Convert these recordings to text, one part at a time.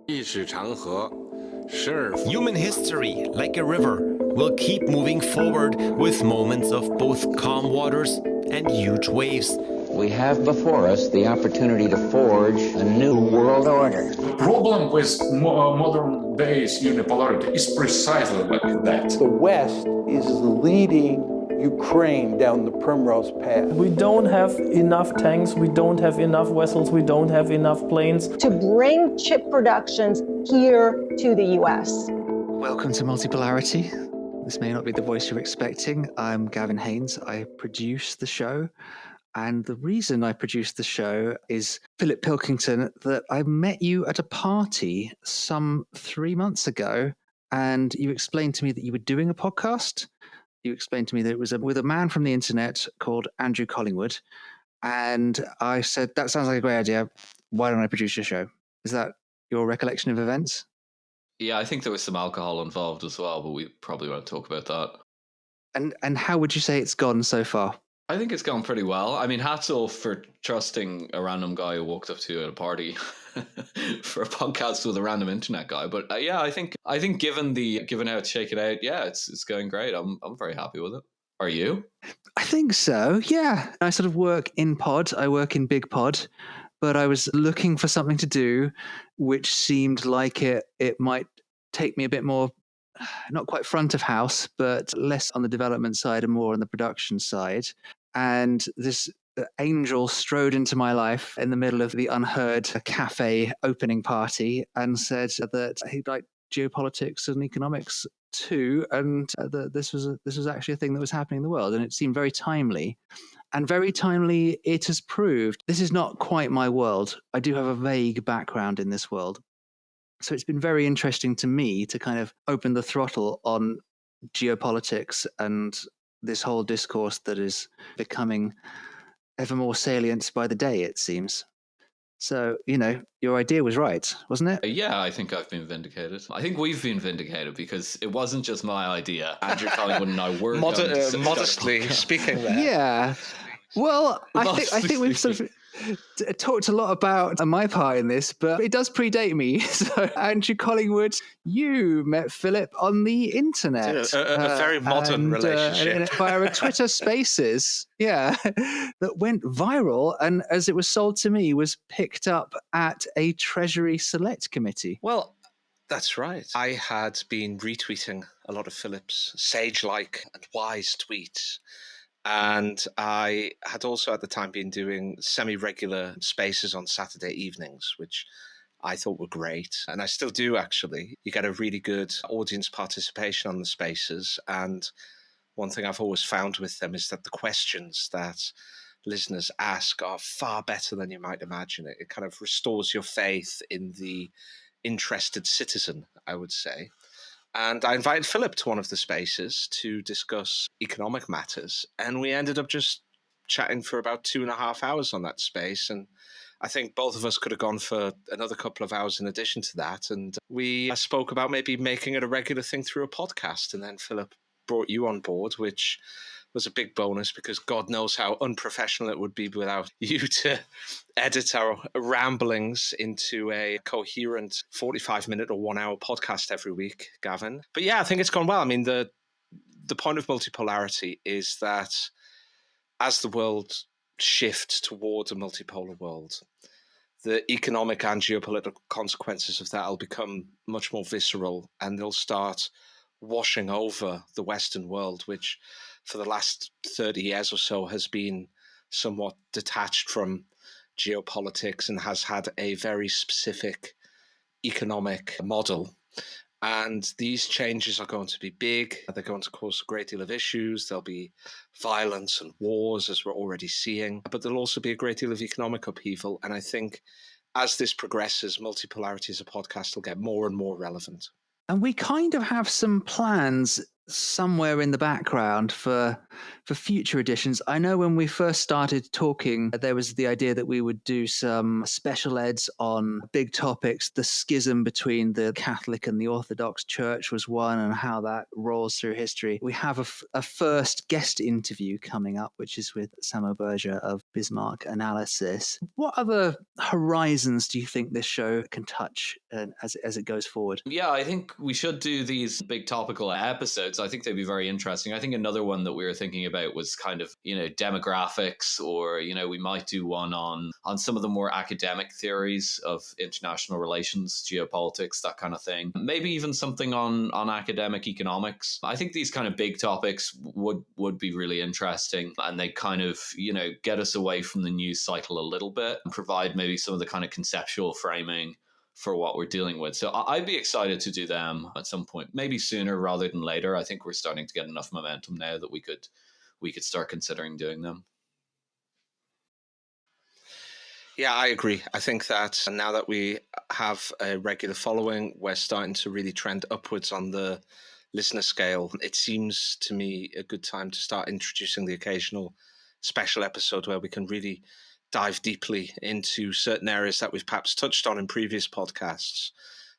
Human history, like a river, will keep moving forward with moments of both calm waters and huge waves. We have before us the opportunity to forge a new world order. The problem with modern days unipolarity is precisely like that. The West is leading Ukraine down the primrose path. We don't have enough tanks, we don't have enough vessels, we don't have enough planes. To bring chip productions here to the US. Welcome to Multipolarity. This may not be the voice you're expecting. I'm Gavin Haynes. I produce the show. And the reason I produced the show is Philip Pilkington, that I met you at a party some 3 months ago, and you explained to me that you were doing a podcast. You explained to me that it was with a man from the internet called Andrew Collingwood. And I said, that sounds like a great idea. Why don't I produce your show? Is that your recollection of events? Yeah, I think there was some alcohol involved as well, but we probably won't talk about that. And how would you say it's gone so far? I think it's gone pretty well. I mean, hats off for trusting a random guy who walked up to you at a party for a podcast with a random internet guy. But yeah, I think given how it's shaken out, yeah, it's going great. I'm very happy with it. Are you? I think so. Yeah, I sort of work in pod. I work in big pod, but I was looking for something to do, which seemed like it might take me a bit more. Not quite front of house, but less on the development side and more on the production side. And this angel strode into my life in the middle of the Unheard cafe opening party and said that he liked geopolitics and economics too, and that this was actually a thing that was happening in the world, and it seemed very timely. And very timely it has proved. This is not quite my world. I do have a vague background in this world. So it's been very interesting to me to kind of open the throttle on geopolitics and this whole discourse that is becoming ever more salient by the day, it seems. So, your idea was right, wasn't it? Yeah, I think I've been vindicated. I think we've been vindicated because it wasn't just my idea. Andrew Collingwood and I were modestly speaking there. Yeah. Well, I think we've sort of talked a lot about my part in this, but it does predate me. So, Andrew Collingwood, you met Philip on the internet. A very modern relationship. Via a Twitter Spaces, yeah, that went viral, and as it was sold to me, was picked up at a Treasury Select Committee. Well, that's right. I had been retweeting a lot of Philip's sage-like and wise tweets. And I had also at the time been doing semi-regular spaces on Saturday evenings, which I thought were great. And I still do, actually. You get a really good audience participation on the spaces. And one thing I've always found with them is that the questions that listeners ask are far better than you might imagine. It kind of restores your faith in the interested citizen, I would say. And I invited Philip to one of the spaces to discuss economic matters. And we ended up just chatting for about 2.5 hours on that space. And I think both of us could have gone for another couple of hours in addition to that. And we spoke about maybe making it a regular thing through a podcast. And then Philip brought you on board, which was a big bonus because God knows how unprofessional it would be without you to edit our ramblings into a coherent 45-minute or 1 hour podcast every week, Gavin. But yeah, I think it's gone well. I mean, the point of multipolarity is that as the world shifts towards a multipolar world, the economic and geopolitical consequences of that will become much more visceral, and they'll start washing over the Western world, which for the last 30 years or so has been somewhat detached from geopolitics and has had a very specific economic model. And these changes are going to be big. They're going to cause a great deal of issues. There'll be violence and wars, as we're already seeing. But there'll also be a great deal of economic upheaval. And I think as this progresses, Multipolarity as a podcast will get more and more relevant. And we kind of have some plans somewhere in the background for for future editions. I know when we first started talking, there was the idea that we would do some special eds on big topics. The schism between the Catholic and the Orthodox Church was one, and how that rolls through history. We have a first guest interview coming up, which is with Samo Berger of Bismarck Analysis. What other horizons do you think this show can touch as it goes forward? Yeah, I think we should do these big topical episodes. I think they'd be very interesting. I think another one that we were thinking about was kind of, demographics, or, we might do one on some of the more academic theories of international relations, geopolitics, that kind of thing. Maybe even something on academic economics. I think these kind of big topics would be really interesting, and they kind of, get us away from the news cycle a little bit and provide maybe some of the kind of conceptual framing for what we're dealing with. So I'd be excited to do them at some point, maybe sooner rather than later. I think we're starting to get enough momentum now that we could start considering doing them. Yeah, I agree. I think that now that we have a regular following, we're starting to really trend upwards on the listener scale. It seems to me a good time to start introducing the occasional special episode where we can really dive deeply into certain areas that we've perhaps touched on in previous podcasts,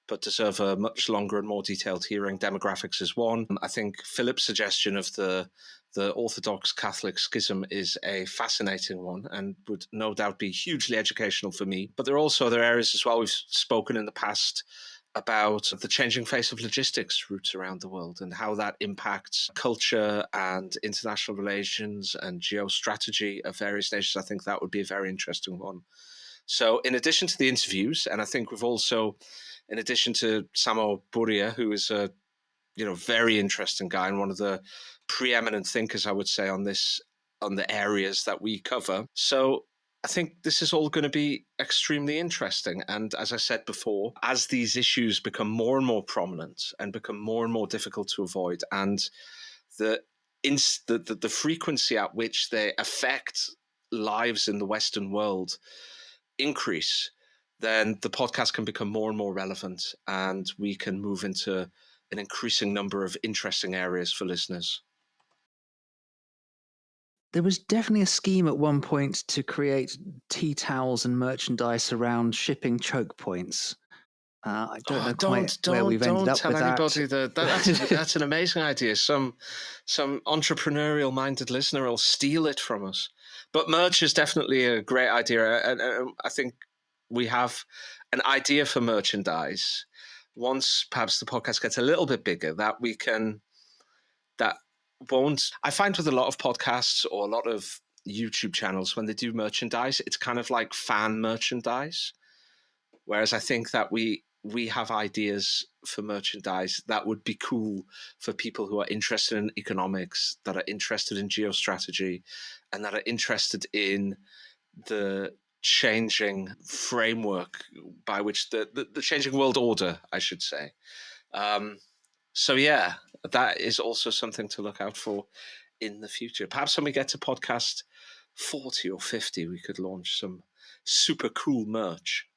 but deserve a much longer and more detailed hearing. Demographics is one. I think Philip's suggestion of the Orthodox Catholic schism is a fascinating one and would no doubt be hugely educational for me. But there are also other areas as well. We've spoken in the past about the changing face of logistics routes around the world and how that impacts culture and international relations and geostrategy of various nations. I think that would be a very interesting one. So in addition to the interviews, and I think we've also, in addition to Samo Berger, who is a very interesting guy and one of the preeminent thinkers, I would say, on the areas that we cover. So I think this is all going to be extremely interesting. And as I said before, as these issues become more and more prominent and become more and more difficult to avoid, and the frequency at which they affect lives in the Western world increase, then the podcast can become more and more relevant, and we can move into an increasing number of interesting areas for listeners. There was definitely a scheme at one point to create tea towels and merchandise around shipping choke points. I don't know quite where we've ended up with that. Don't tell anybody that's an amazing idea. Some entrepreneurial-minded listener will steal it from us. But merch is definitely a great idea, and I think we have an idea for merchandise. Once perhaps the podcast gets a little bit bigger, I find with a lot of podcasts or a lot of YouTube channels, when they do merchandise, it's kind of like fan merchandise. Whereas I think that we have ideas for merchandise that would be cool for people who are interested in economics, that are interested in geostrategy, and that are interested in the changing framework by which the changing world order, I should say. So yeah, that is also something to look out for in the future. Perhaps when we get to podcast 40 or 50, we could launch some super cool merch.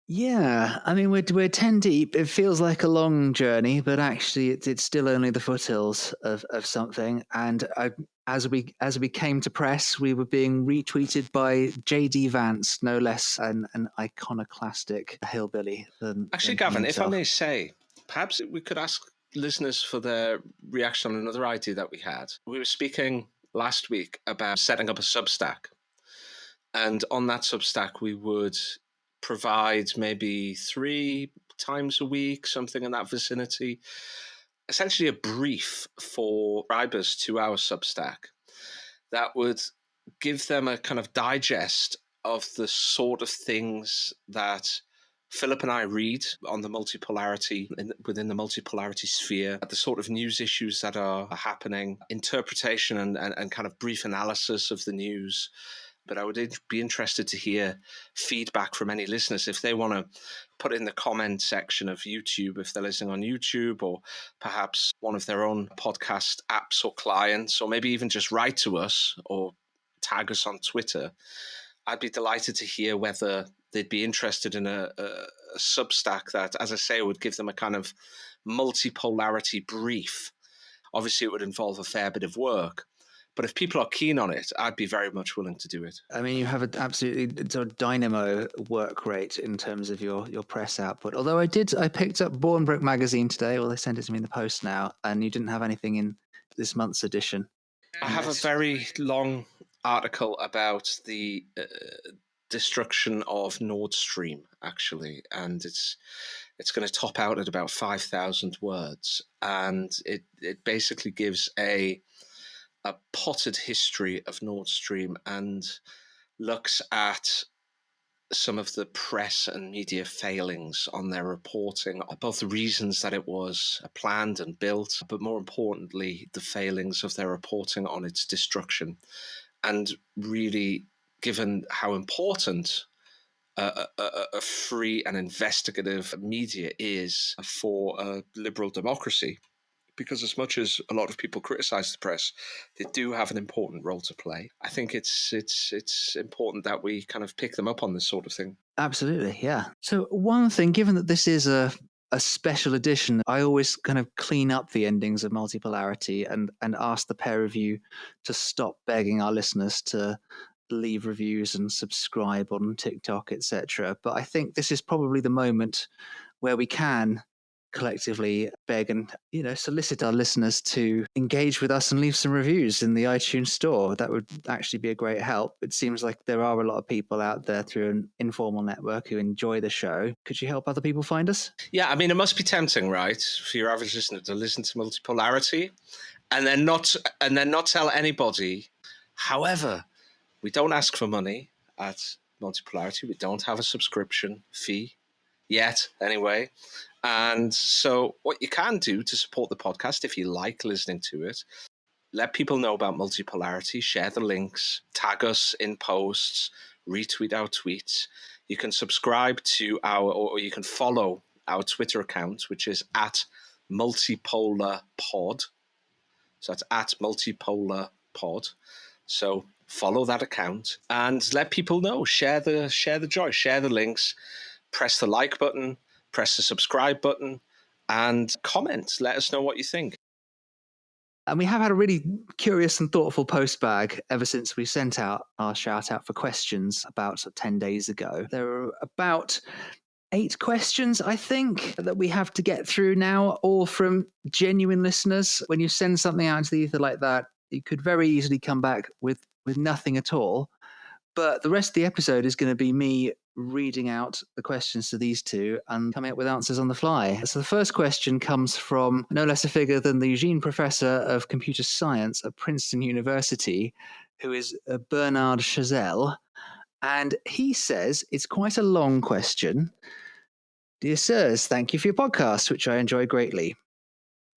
Yeah, I mean, we're 10 deep. It feels like a long journey, but actually it's still only the foothills of something. And as we came to press, we were being retweeted by J.D. Vance, no less an iconoclastic hillbilly than Gavin, himself. if I may say, perhaps we could ask listeners for their reaction on another idea that we had. We were speaking last week about setting up a Substack. And on that Substack, we would provide maybe 3 times a week, something in that vicinity, essentially a brief for subscribers to our Substack that would give them a kind of digest of the sort of things that Philip and I read on the multipolarity, within the multipolarity sphere, the sort of news issues that are happening, interpretation and kind of brief analysis of the news. But I would be interested to hear feedback from any listeners if they want to put in the comment section of YouTube, if they're listening on YouTube, or perhaps one of their own podcast apps or clients, or maybe even just write to us or tag us on Twitter. I'd be delighted to hear whether they'd be interested in a Substack that, as I say, would give them a kind of multipolarity brief Obviously, it would involve a fair bit of work. But if people are keen on it, I'd be very much willing to do it. I mean, you have an absolutely sort of dynamo work rate in terms of your press output. Although I picked up Born Broke magazine today, well, they sent it to me in the post now, and you didn't have anything in this month's edition. I have a very long article about the destruction of Nord Stream, actually, and it's going to top out at about 5,000 words, and it basically gives a potted history of Nord Stream and looks at some of the press and media failings on their reporting, both the reasons that it was planned and built, but more importantly, the failings of their reporting on its destruction. And really, given how important a free and investigative media is for a liberal democracy, because as much as a lot of people criticize the press, they do have an important role to play. I think it's important that we kind of pick them up on this sort of thing. Absolutely, yeah. So one thing, given that this is a special edition, I always kind of clean up the endings of Multipolarity and ask the pair of you to stop begging our listeners to leave reviews and subscribe on TikTok, etc. But I think this is probably the moment where we can collectively beg and solicit our listeners to engage with us and leave some reviews in the iTunes store. That would actually be a great help. It seems like there are a lot of people out there through an informal network who enjoy the show. Could you help other people find us? Yeah, I mean, it must be tempting, right, for your average listener to listen to Multipolarity and then not tell anybody. However, we don't ask for money at Multipolarity. We don't have a subscription fee yet, anyway. And so what you can do to support the podcast, if you like listening to it, let people know about Multipolarity, share the links, tag us in posts, retweet our tweets. You can subscribe to or you can follow our Twitter account, which is @multipolarpod. So that's @multipolarpod. So follow that account and let people know. Share the joy, share the links, press the like button, press the subscribe button, and comment. Let us know what you think. And we have had a really curious and thoughtful post bag ever since we sent out our shout out for questions about 10 days ago. There are about 8 questions, I think, that we have to get through now, all from genuine listeners. When you send something out into the ether like that, you could very easily come back with nothing at all. But the rest of the episode is going to be me reading out the questions to these two and coming up with answers on the fly. So the first question comes from no less a figure than the Eugene Professor of Computer Science at Princeton University, who is Bernard Chazelle. And he says, it's quite a long question. Dear sirs, thank you for your podcast, which I enjoy greatly.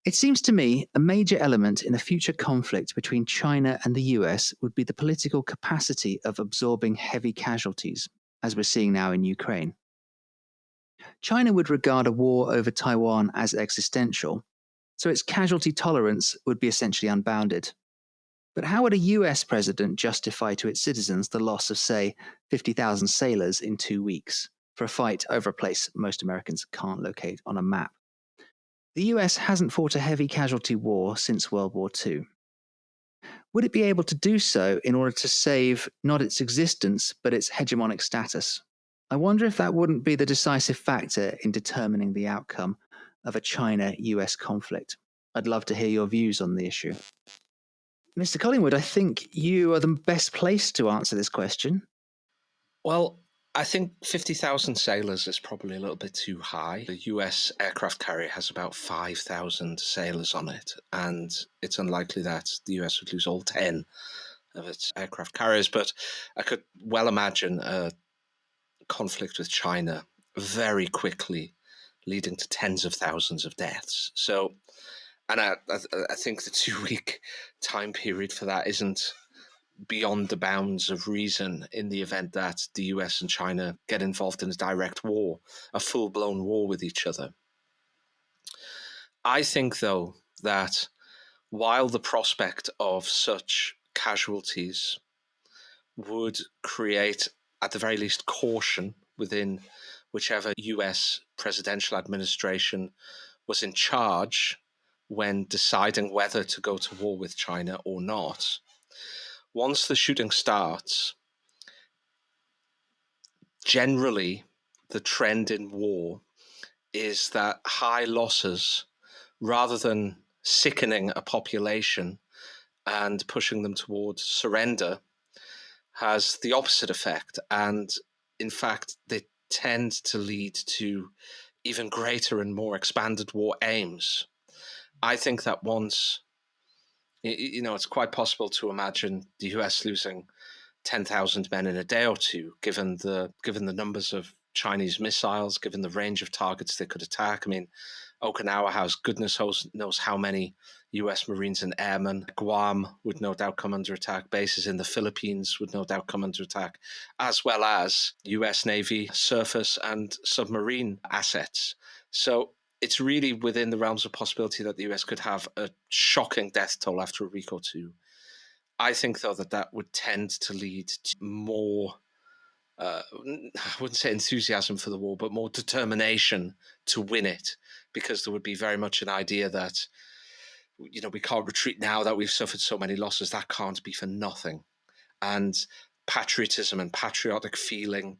It seems to me a major element in a future conflict between China and the US would be the political capacity of absorbing heavy casualties, as we're seeing now in Ukraine. China would regard a war over Taiwan as existential, so its casualty tolerance would be essentially unbounded. But how would a US president justify to its citizens the loss of, say, 50,000 sailors in 2 weeks for a fight over a place most Americans can't locate on a map? The US hasn't fought a heavy casualty war since World War II. Would it be able to do so in order to save not its existence, but its hegemonic status? I wonder if that wouldn't be the decisive factor in determining the outcome of a China-US conflict. I'd love to hear your views on the issue. Mr. Collingwood, I think you are the best place to answer this question. Well, I think 50,000 sailors is probably a little bit too high. The US aircraft carrier has about 5,000 sailors on it, and it's unlikely that the US would lose all 10 of its aircraft carriers. But I could well imagine a conflict with China very quickly leading to tens of thousands of deaths. So, and I think the 2-week time period for that isn't beyond the bounds of reason in the event that the US and China get involved in a direct war, a full-blown war with each other. I think, though, that while the prospect of such casualties would create, at the very least, caution within whichever US presidential administration was in charge, when deciding whether to go to war with China or not. Once the shooting starts, generally the trend in war is that high losses, rather than sickening a population and pushing them towards surrender, has the opposite effect. And in fact, they tend to lead to even greater and more expanded war aims. I think that once, it's quite possible to imagine the US losing 10,000 men in a day or two, given the numbers of Chinese missiles, given the range of targets they could attack. I mean, Okinawa has goodness knows how many US Marines and airmen. Guam would no doubt come under attack. Bases in the Philippines would no doubt come under attack, as well as US Navy surface and submarine assets. So it's really within the realms of possibility that the US could have a shocking death toll after a week or two. I think, though, that would tend to lead to more, I wouldn't say enthusiasm for the war, but more determination to win it, because there would be very much an idea that, we can't retreat now that we've suffered so many losses. That can't be for nothing. And patriotism and patriotic feeling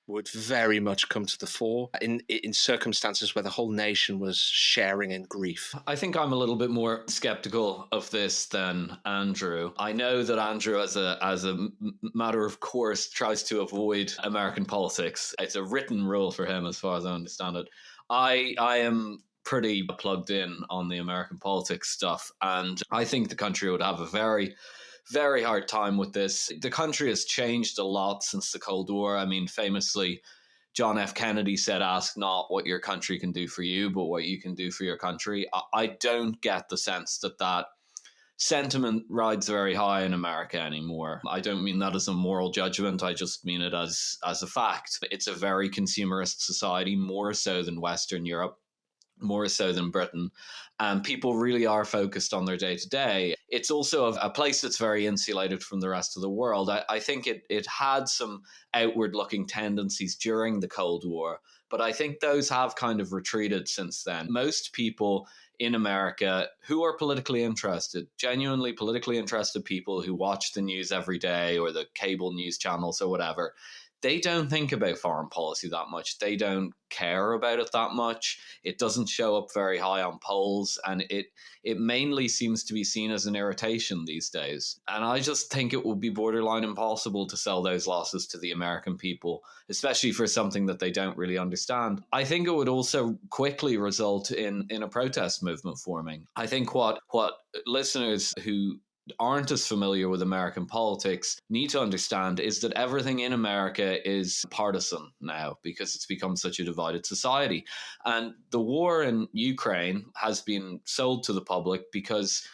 would very much come to the fore in circumstances where the whole nation was sharing in grief. I think I'm a little bit more skeptical of this than Andrew. I know that Andrew, as a matter of course, tries to avoid American politics. It's a written rule for him, as far as I understand it. I am pretty plugged in on the American politics stuff, and I think the country would have a very, very hard time with this. The country has changed a lot since the Cold War. I mean, famously, John F. Kennedy said, ask not what your country can do for you, but what you can do for your country. I don't get the sense that sentiment rides very high in America anymore. I don't mean that as a moral judgment. I just mean it as a fact. It's a very consumerist society, more so than Western Europe, more so than Britain. And people really are focused on their day-to-day. It's also a place that's very insulated from the rest of the world. I think it had some outward-looking tendencies during the Cold War, but I think those have kind of retreated since then. Most people in America who are politically interested, genuinely politically interested people who watch the news every day or the cable news channels or whatever, they don't think about foreign policy that much. They don't care about it that much. It doesn't show up very high on polls, and it mainly seems to be seen as an irritation these days. And I just think it would be borderline impossible to sell those losses to the American people, especially for something that they don't really understand. I think it would also quickly result in a protest movement forming. I think what listeners who aren't as familiar with American politics need to understand is that everything in America is partisan now because it's become such a divided society. And the war in Ukraine has been sold to the public because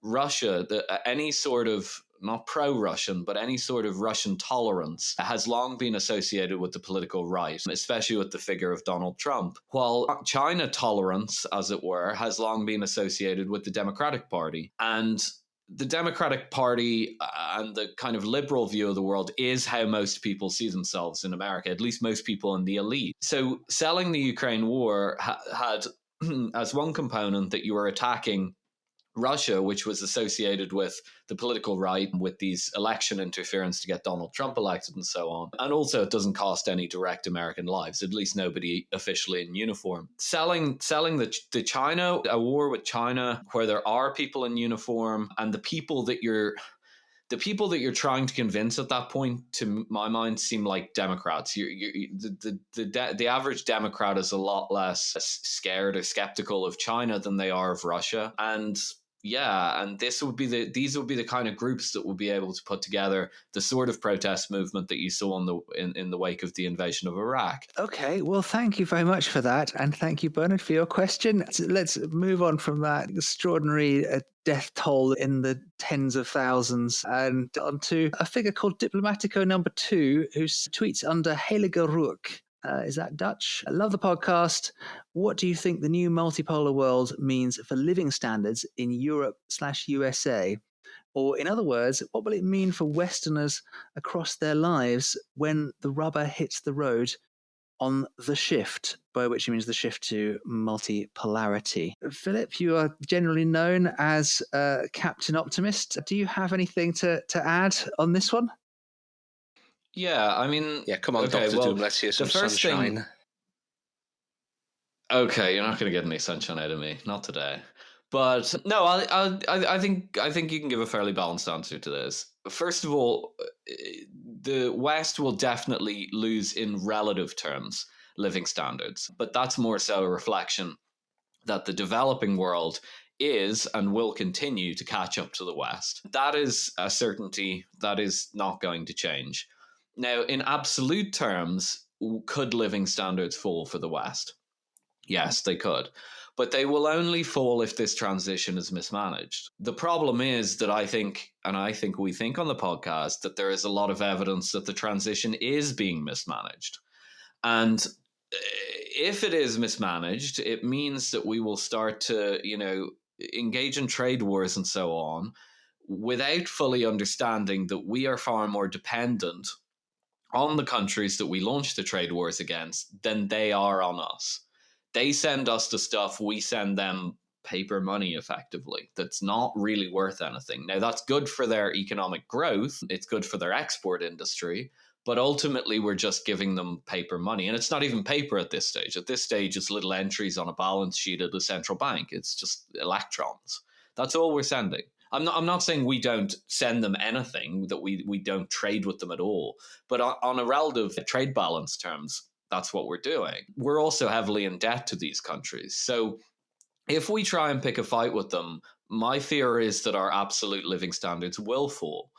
Russia, any sort of, not pro-Russian, but any sort of Russian tolerance has long been associated with the political right, especially with the figure of Donald Trump. While China tolerance, as it were, has long been associated with the Democratic Party. And the Democratic Party and the kind of liberal view of the world is how most people see themselves in America, at least most people in the elite. So selling the Ukraine war had as one component that you were attacking Russia, which was associated with the political right, with these election interference to get Donald Trump elected and so on. And also it doesn't cost any direct American lives, at least nobody officially in uniform. Selling the China, a war with China where there are people in uniform, and the people that you're trying to convince at that point, to my mind, seem like Democrats. The average Democrat is a lot less scared or skeptical of China than they are of Russia. And these would be the kind of groups that would be able to put together the sort of protest movement that you saw in the wake of the invasion of Iraq. Okay, well, thank you very much for that, and thank you, Bernard, for your question. Let's move on from that extraordinary death toll in the tens of thousands and onto a figure called Diplomatico number 2, who tweets under Heilige Rook. Is that Dutch? I love the podcast. What do you think the new multipolar world means for living standards in Europe/USA? Or in other words, what will it mean for Westerners across their lives when the rubber hits the road on the shift, by which he means the shift to multipolarity. Philip, you are generally known as Captain Optimist. Do you have anything to add on this one? Yeah, I mean... Yeah, come on, okay, Dr. well, Doom, let's hear some the first sunshine. thing... Okay, you're not going to get any sunshine out of me. Not today. But no, I think you can give a fairly balanced answer to this. First of all, the West will definitely lose in relative terms living standards, but that's more so a reflection that the developing world is and will continue to catch up to the West. That is a certainty that is not going to change. Now, in absolute terms, could living standards fall for the West? Yes, they could. But they will only fall if this transition is mismanaged. The problem is that I think we think on the podcast, that there is a lot of evidence that the transition is being mismanaged. And if it is mismanaged, it means that we will start to, engage in trade wars and so on without fully understanding that we are far more dependent on the countries that we launch the trade wars against than they are on us. They send us the stuff, we send them paper money, effectively, that's not really worth anything. Now, that's good for their economic growth, it's good for their export industry, but ultimately we're just giving them paper money. And it's not even paper at this stage. At this stage, it's little entries on a balance sheet of the central bank. It's just electrons. That's all we're sending. I'm not saying we don't send them anything, that we don't trade with them at all. But on a relative trade balance terms, that's what we're doing. We're also heavily in debt to these countries. So if we try and pick a fight with them, my fear is that our absolute living standards will fall.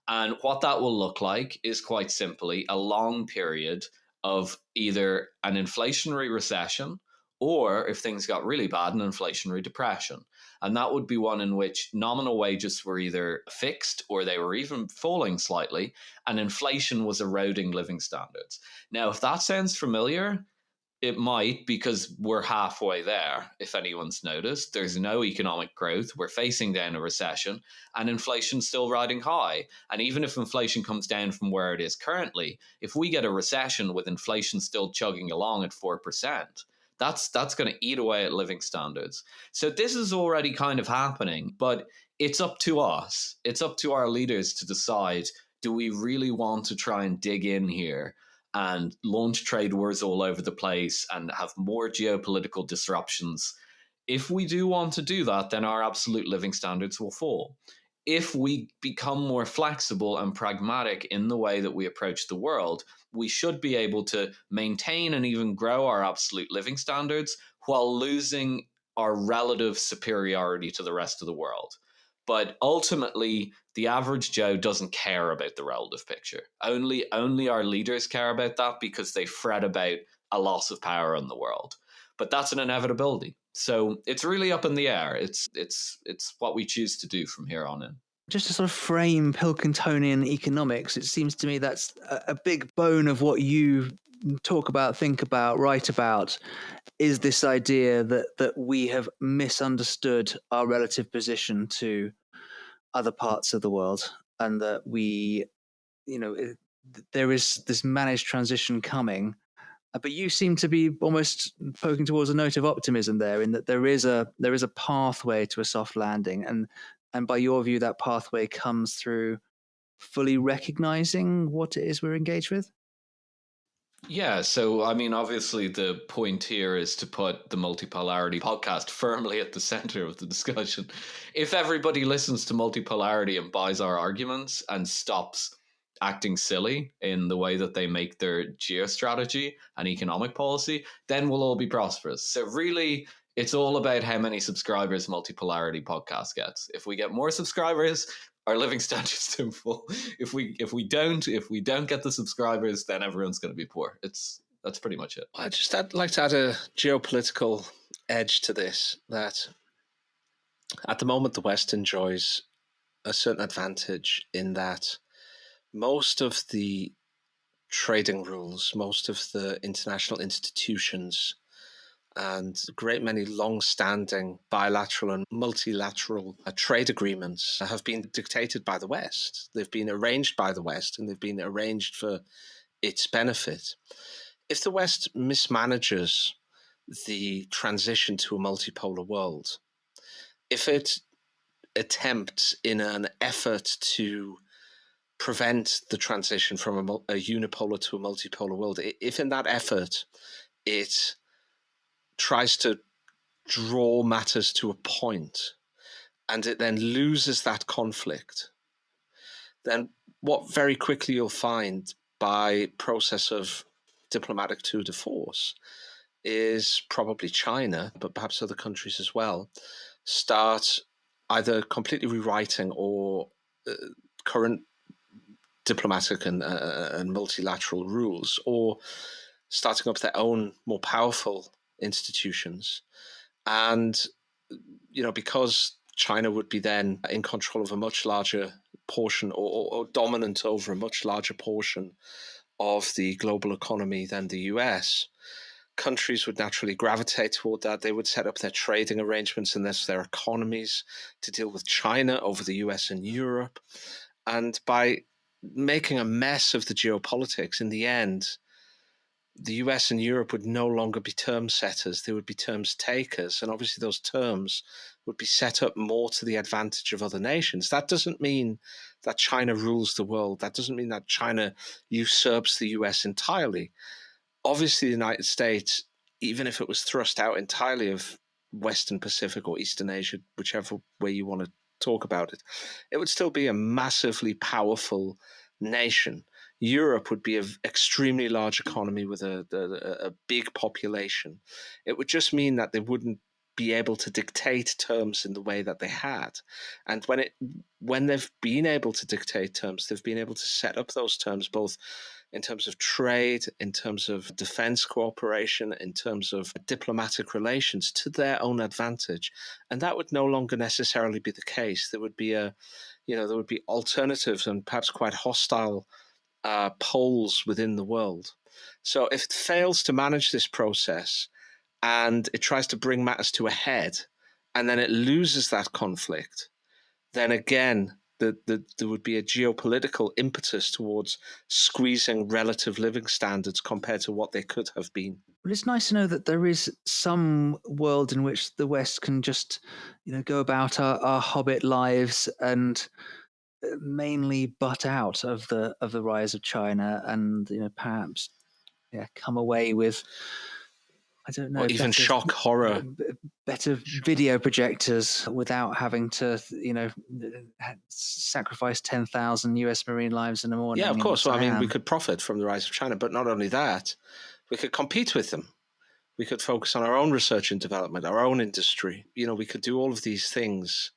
And what that will look like is quite simply a long period of either an inflationary recession, or if things got really bad, an inflationary depression. And that would be one in which nominal wages were either fixed or they were even falling slightly, and inflation was eroding living standards. Now, if that sounds familiar, it might, because we're halfway there, if anyone's noticed. There's no economic growth, we're facing down a recession, and inflation's still riding high. And even if inflation comes down from where it is currently, if we get a recession with inflation still chugging along at 4%, that's going to eat away at living standards. So this is already kind of happening, but it's up to us. It's up to our leaders to decide, do we really want to try and dig in here and launch trade wars all over the place and have more geopolitical disruptions? If we do want to do that, then our absolute living standards will fall. If we become more flexible and pragmatic in the way that we approach the world, we should be able to maintain and even grow our absolute living standards while losing our relative superiority to the rest of the world. But ultimately, the average Joe doesn't care about the relative picture. Only our leaders care about that, because they fret about a loss of power in the world. But that's an inevitability. So it's really up in the air. It's what we choose to do from here on in. Just to sort of frame Pilkingtonian economics, it seems to me that's a big bone of what you talk about, think about, write about, is this idea that we have misunderstood our relative position to other parts of the world, and that we, there is this managed transition coming. But you seem to be almost poking towards a note of optimism there, in that there is a pathway to a soft landing, and by your view, that pathway comes through fully recognizing what it is we're engaged with. Yeah, so I mean, obviously the point here is to put the Multipolarity podcast firmly at the center of the discussion. If everybody listens to Multipolarity and buys our arguments and stops acting silly in the way that they make their geostrategy and economic policy, then we'll all be prosperous. So really, it's all about how many subscribers Multipolarity podcast gets. If we get more subscribers, our living standards don't fall. If we don't get the subscribers, then everyone's going to be poor. That's pretty much it. I'd like to add a geopolitical edge to this, that at the moment the West enjoys a certain advantage in that most of the trading rules, most of the international institutions, and a great many long-standing bilateral and multilateral trade agreements have been dictated by the West. They've been arranged by the West, and they've been arranged for its benefit. if the West mismanages the transition to a multipolar world, if it attempts in an effort to prevent the transition from a unipolar to a multipolar world, if in that effort it tries to draw matters to a point and it then loses that conflict, then what very quickly you'll find by process of diplomatic tour de force is probably China, but perhaps other countries as well, start either completely rewriting or current diplomatic and multilateral rules, or starting up their own more powerful institutions. And, because China would be then in control of a much larger portion or dominant over a much larger portion of the global economy than the US, countries would naturally gravitate toward that. They would set up their trading arrangements and thus their economies to deal with China over the US and Europe. And by making a mess of the geopolitics, in the end, the US and Europe would no longer be term setters, they would be terms takers. And obviously those terms would be set up more to the advantage of other nations. That doesn't mean that China rules the world. That doesn't mean that China usurps the US entirely. Obviously, the United States, even if it was thrust out entirely of Western Pacific or Eastern Asia, whichever way you want to talk about it, it would still be a massively powerful nation. Europe would be an extremely large economy with a big population. It would just mean that they wouldn't be able to dictate terms in the way that they had. And when they've been able to dictate terms, they've been able to set up those terms both in terms of trade, in terms of defense cooperation, in terms of diplomatic relations to their own advantage. And that would no longer necessarily be the case. There would be there would be alternatives and perhaps quite hostile poles within the world. So if it fails to manage this process and it tries to bring matters to a head and then it loses that conflict, then again, there would be a geopolitical impetus towards squeezing relative living standards compared to what they could have been. Well, it's nice to know that there is some world in which the West can just, go about our hobbit lives and mainly butt out of the rise of China, and perhaps come away with, I don't know, or even better, shock horror, better video projectors without having to sacrifice 10,000 US Marine lives in a morning. Yeah, of course. Well, I mean, we could profit from the rise of China, but not only that, we could compete with them. We could focus on our own research and development, our own industry. We could do all of these things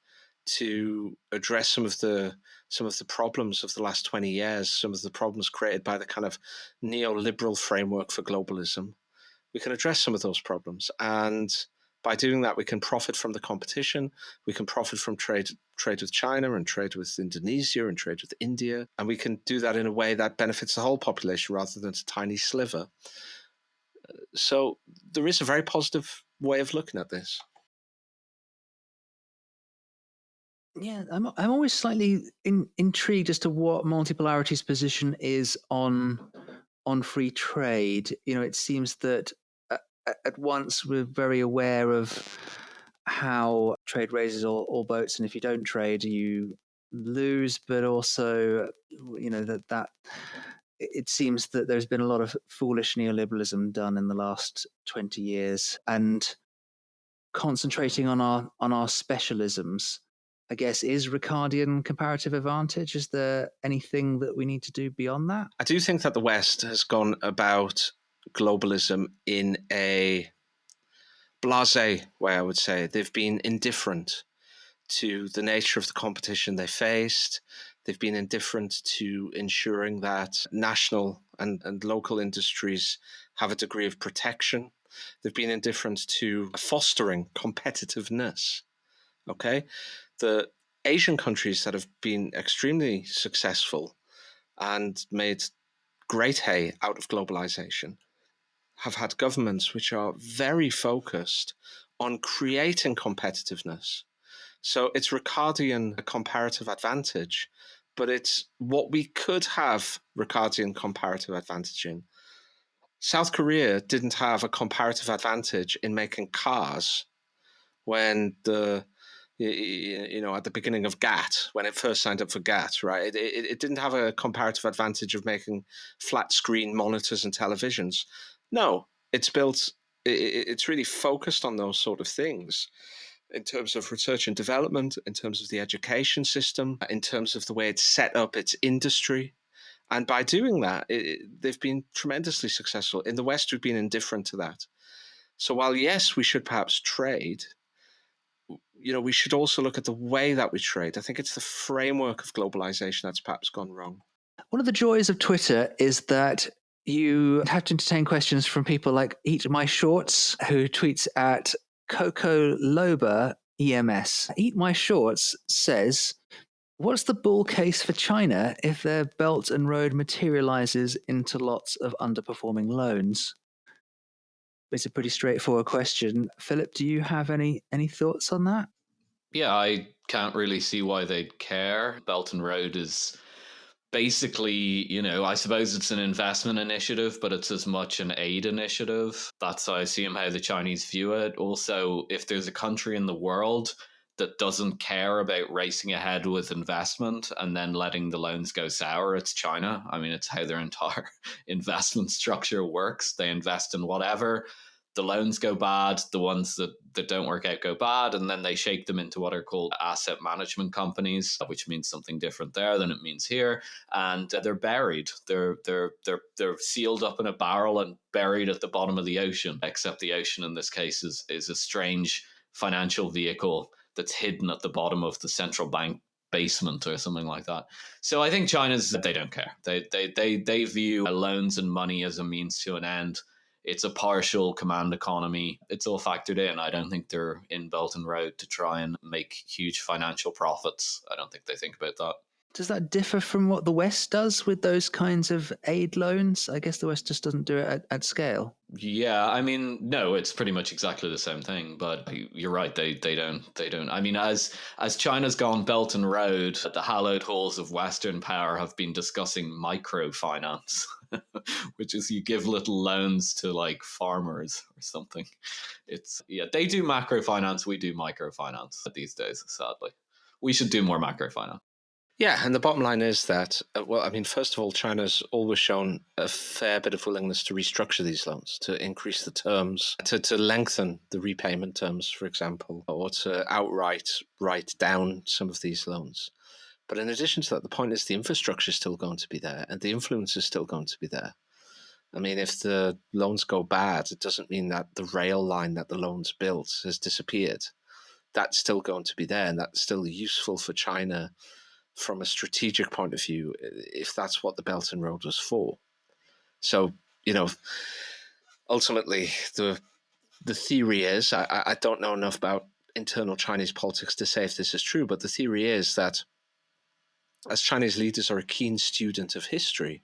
to address some of the problems of the last 20 years, some of the problems created by the kind of neoliberal framework for globalism. We can address some of those problems. And by doing that, we can profit from the competition. We can profit from trade with China and trade with Indonesia and trade with India. And we can do that in a way that benefits the whole population rather than a tiny sliver. So there is a very positive way of looking at this. Yeah, I'm always slightly intrigued as to what Multipolarity's position is on free trade. It seems that at once we're very aware of how trade raises all boats, and if you don't trade, you lose. But also, that it seems that there's been a lot of foolish neoliberalism done in the last 20 years, and concentrating on our specialisms, I guess, is Ricardian comparative advantage. Is there anything that we need to do beyond that? I do think that the West has gone about globalism in a blasé way, I would say. They've been indifferent to the nature of the competition they faced. They've been indifferent to ensuring that national and local industries have a degree of protection. They've been indifferent to fostering competitiveness. Okay? The Asian countries that have been extremely successful and made great hay out of globalization have had governments which are very focused on creating competitiveness. So it's Ricardian comparative advantage, but it's what we could have Ricardian comparative advantage in. South Korea didn't have a comparative advantage in making cars when at the beginning of GATT, when it first signed up for GATT, right? It didn't have a comparative advantage of making flat screen monitors and televisions. No, it's really focused on those sort of things in terms of research and development, in terms of the education system, in terms of the way it's set up its industry. And by doing that, they've been tremendously successful. In the West, we've been indifferent to that. So while, yes, we should perhaps trade, we should also look at the way that we trade. I think it's the framework of globalization that's perhaps gone wrong. One of the joys of Twitter is that you have to entertain questions from people like Eat My Shorts, who tweets at Coco Loba EMS. Eat My Shorts says, what's the bull case for China if their Belt and Road materializes into lots of underperforming loans? It's a pretty straightforward question. Philip, do you have any thoughts on that? Yeah, I can't really see why they'd care. Belt and Road is basically, I suppose it's an investment initiative, but it's as much an aid initiative. That's how I see how the Chinese view it. Also, if there's a country in the world that doesn't care about racing ahead with investment and then letting the loans go sour, it's China. I mean, it's how their entire investment structure works. They invest in whatever. The loans go bad, the ones that don't work out go bad, and then they shake them into what are called asset management companies, which means something different there than it means here. And they're buried. They're sealed up in a barrel and buried at the bottom of the ocean, except the ocean in this case is a strange financial vehicle that's hidden at the bottom of the central bank basement or something like that. So I think they don't care. They view loans and money as a means to an end. It's a partial command economy. It's all factored in. I don't think they're in Belt and Road to try and make huge financial profits. I don't think they think about that. Does that differ from what the West does with those kinds of aid loans? I guess the West just doesn't do it at scale. Yeah, I mean, no, it's pretty much exactly the same thing. But you're right, they don't. I mean, as China's gone Belt and Road, the hallowed halls of Western power have been discussing microfinance, which is you give little loans to like farmers or something. They do macrofinance, we do microfinance these days. Sadly, we should do more macrofinance. Yeah, and the bottom line is that, first of all, China's always shown a fair bit of willingness to restructure these loans, to increase the terms, to lengthen the repayment terms, for example, or to outright write down some of these loans. But in addition to that, the point is the infrastructure is still going to be there and the influence is still going to be there. I mean, if the loans go bad, it doesn't mean that the rail line that the loans built has disappeared. That's still going to be there, and that's still useful for China from a strategic point of view, if that's what the Belt and Road was for. So, ultimately, the theory is, I don't know enough about internal Chinese politics to say if this is true, but the theory is that as Chinese leaders are a keen student of history,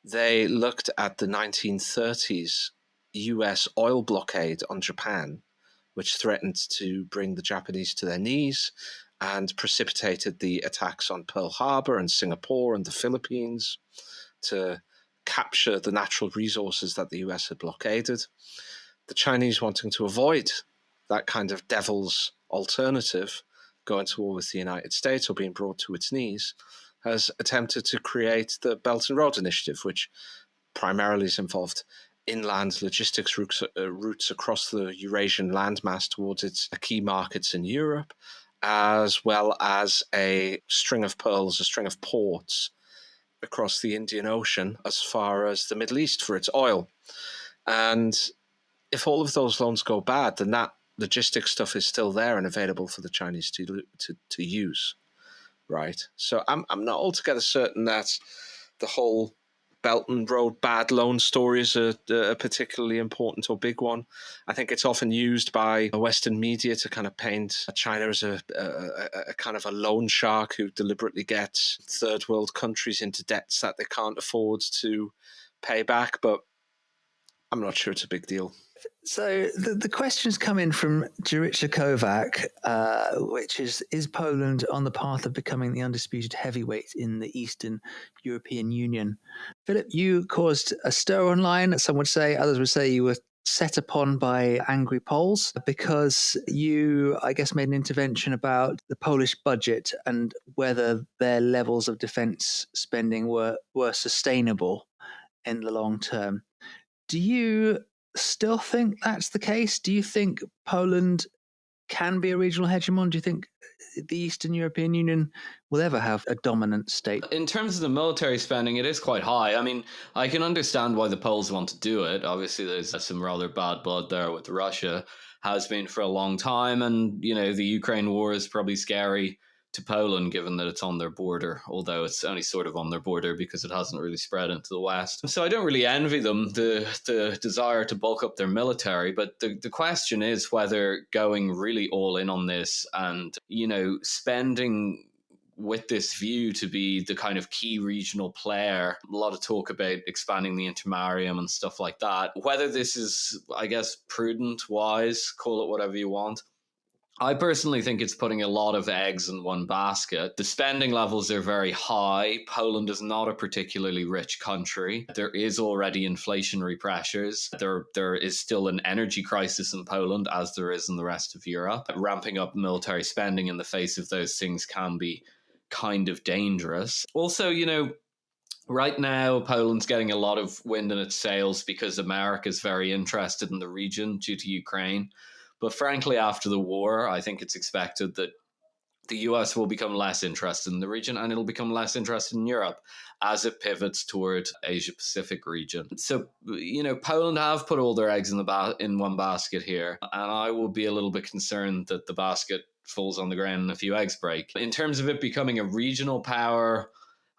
they looked at the 1930s US oil blockade on Japan, which threatened to bring the Japanese to their knees and precipitated the attacks on Pearl Harbor and Singapore and the Philippines to capture the natural resources that the US had blockaded. The Chinese, wanting to avoid that kind of devil's alternative, going to war with the United States or being brought to its knees, has attempted to create the Belt and Road Initiative, which primarily has involved inland logistics routes across the Eurasian landmass towards its key markets in Europe, as well as a string of pearls, a string of ports across the Indian Ocean as far as the Middle East for its oil. And if all of those loans go bad, then that logistics stuff is still there and available for the Chinese to use, right? So I'm not altogether certain that the whole Belt and Road bad loan story is a particularly important or big one. I think it's often used by Western media to kind of paint China as a kind of a loan shark who deliberately gets third world countries into debts that they can't afford to pay back. But I'm not sure it's a big deal. So the questions come in from Jurica Kovac, which is Poland on the path of becoming the undisputed heavyweight in the Eastern European Union? Philip, you caused a stir online. Some would say, others would say you were set upon by angry Poles because you, I guess, made an intervention about the Polish budget and whether their levels of defence spending were sustainable in the long term. Do you still think that's the case? Do you think Poland can be a regional hegemon? Do you think the Eastern European Union will ever have a dominant state? In terms of the military spending, it is quite high. I mean, I can understand why the Poles want to do it. Obviously, there's some rather bad blood there with Russia, has been for a long time. And, you know, the Ukraine war is probably scary to Poland, given that it's on their border, although it's only sort of on their border because it hasn't really spread into the West. So I don't really envy them the desire to bulk up their military, but the question is whether going really all in on this and, you know, spending with this view to be the kind of key regional player, a lot of talk about expanding the intermarium and stuff like that, whether this is, I guess, prudent, wise, call it whatever you want. I personally think it's putting a lot of eggs in one basket. The spending levels are very high. Poland is not a particularly rich country. There is already inflationary pressures. There is still an energy crisis in Poland, as there is in the rest of Europe. Ramping up military spending in the face of those things can be kind of dangerous. Also, you know, right now, Poland's getting a lot of wind in its sails because America is very interested in the region due to Ukraine. But frankly, after the war, I think it's expected that the US will become less interested in the region and it'll become less interested in Europe as it pivots toward Asia-Pacific region. So, you know, Poland have put all their eggs in one basket here. And I will be a little bit concerned that the basket falls on the ground and a few eggs break. In terms of it becoming a regional power,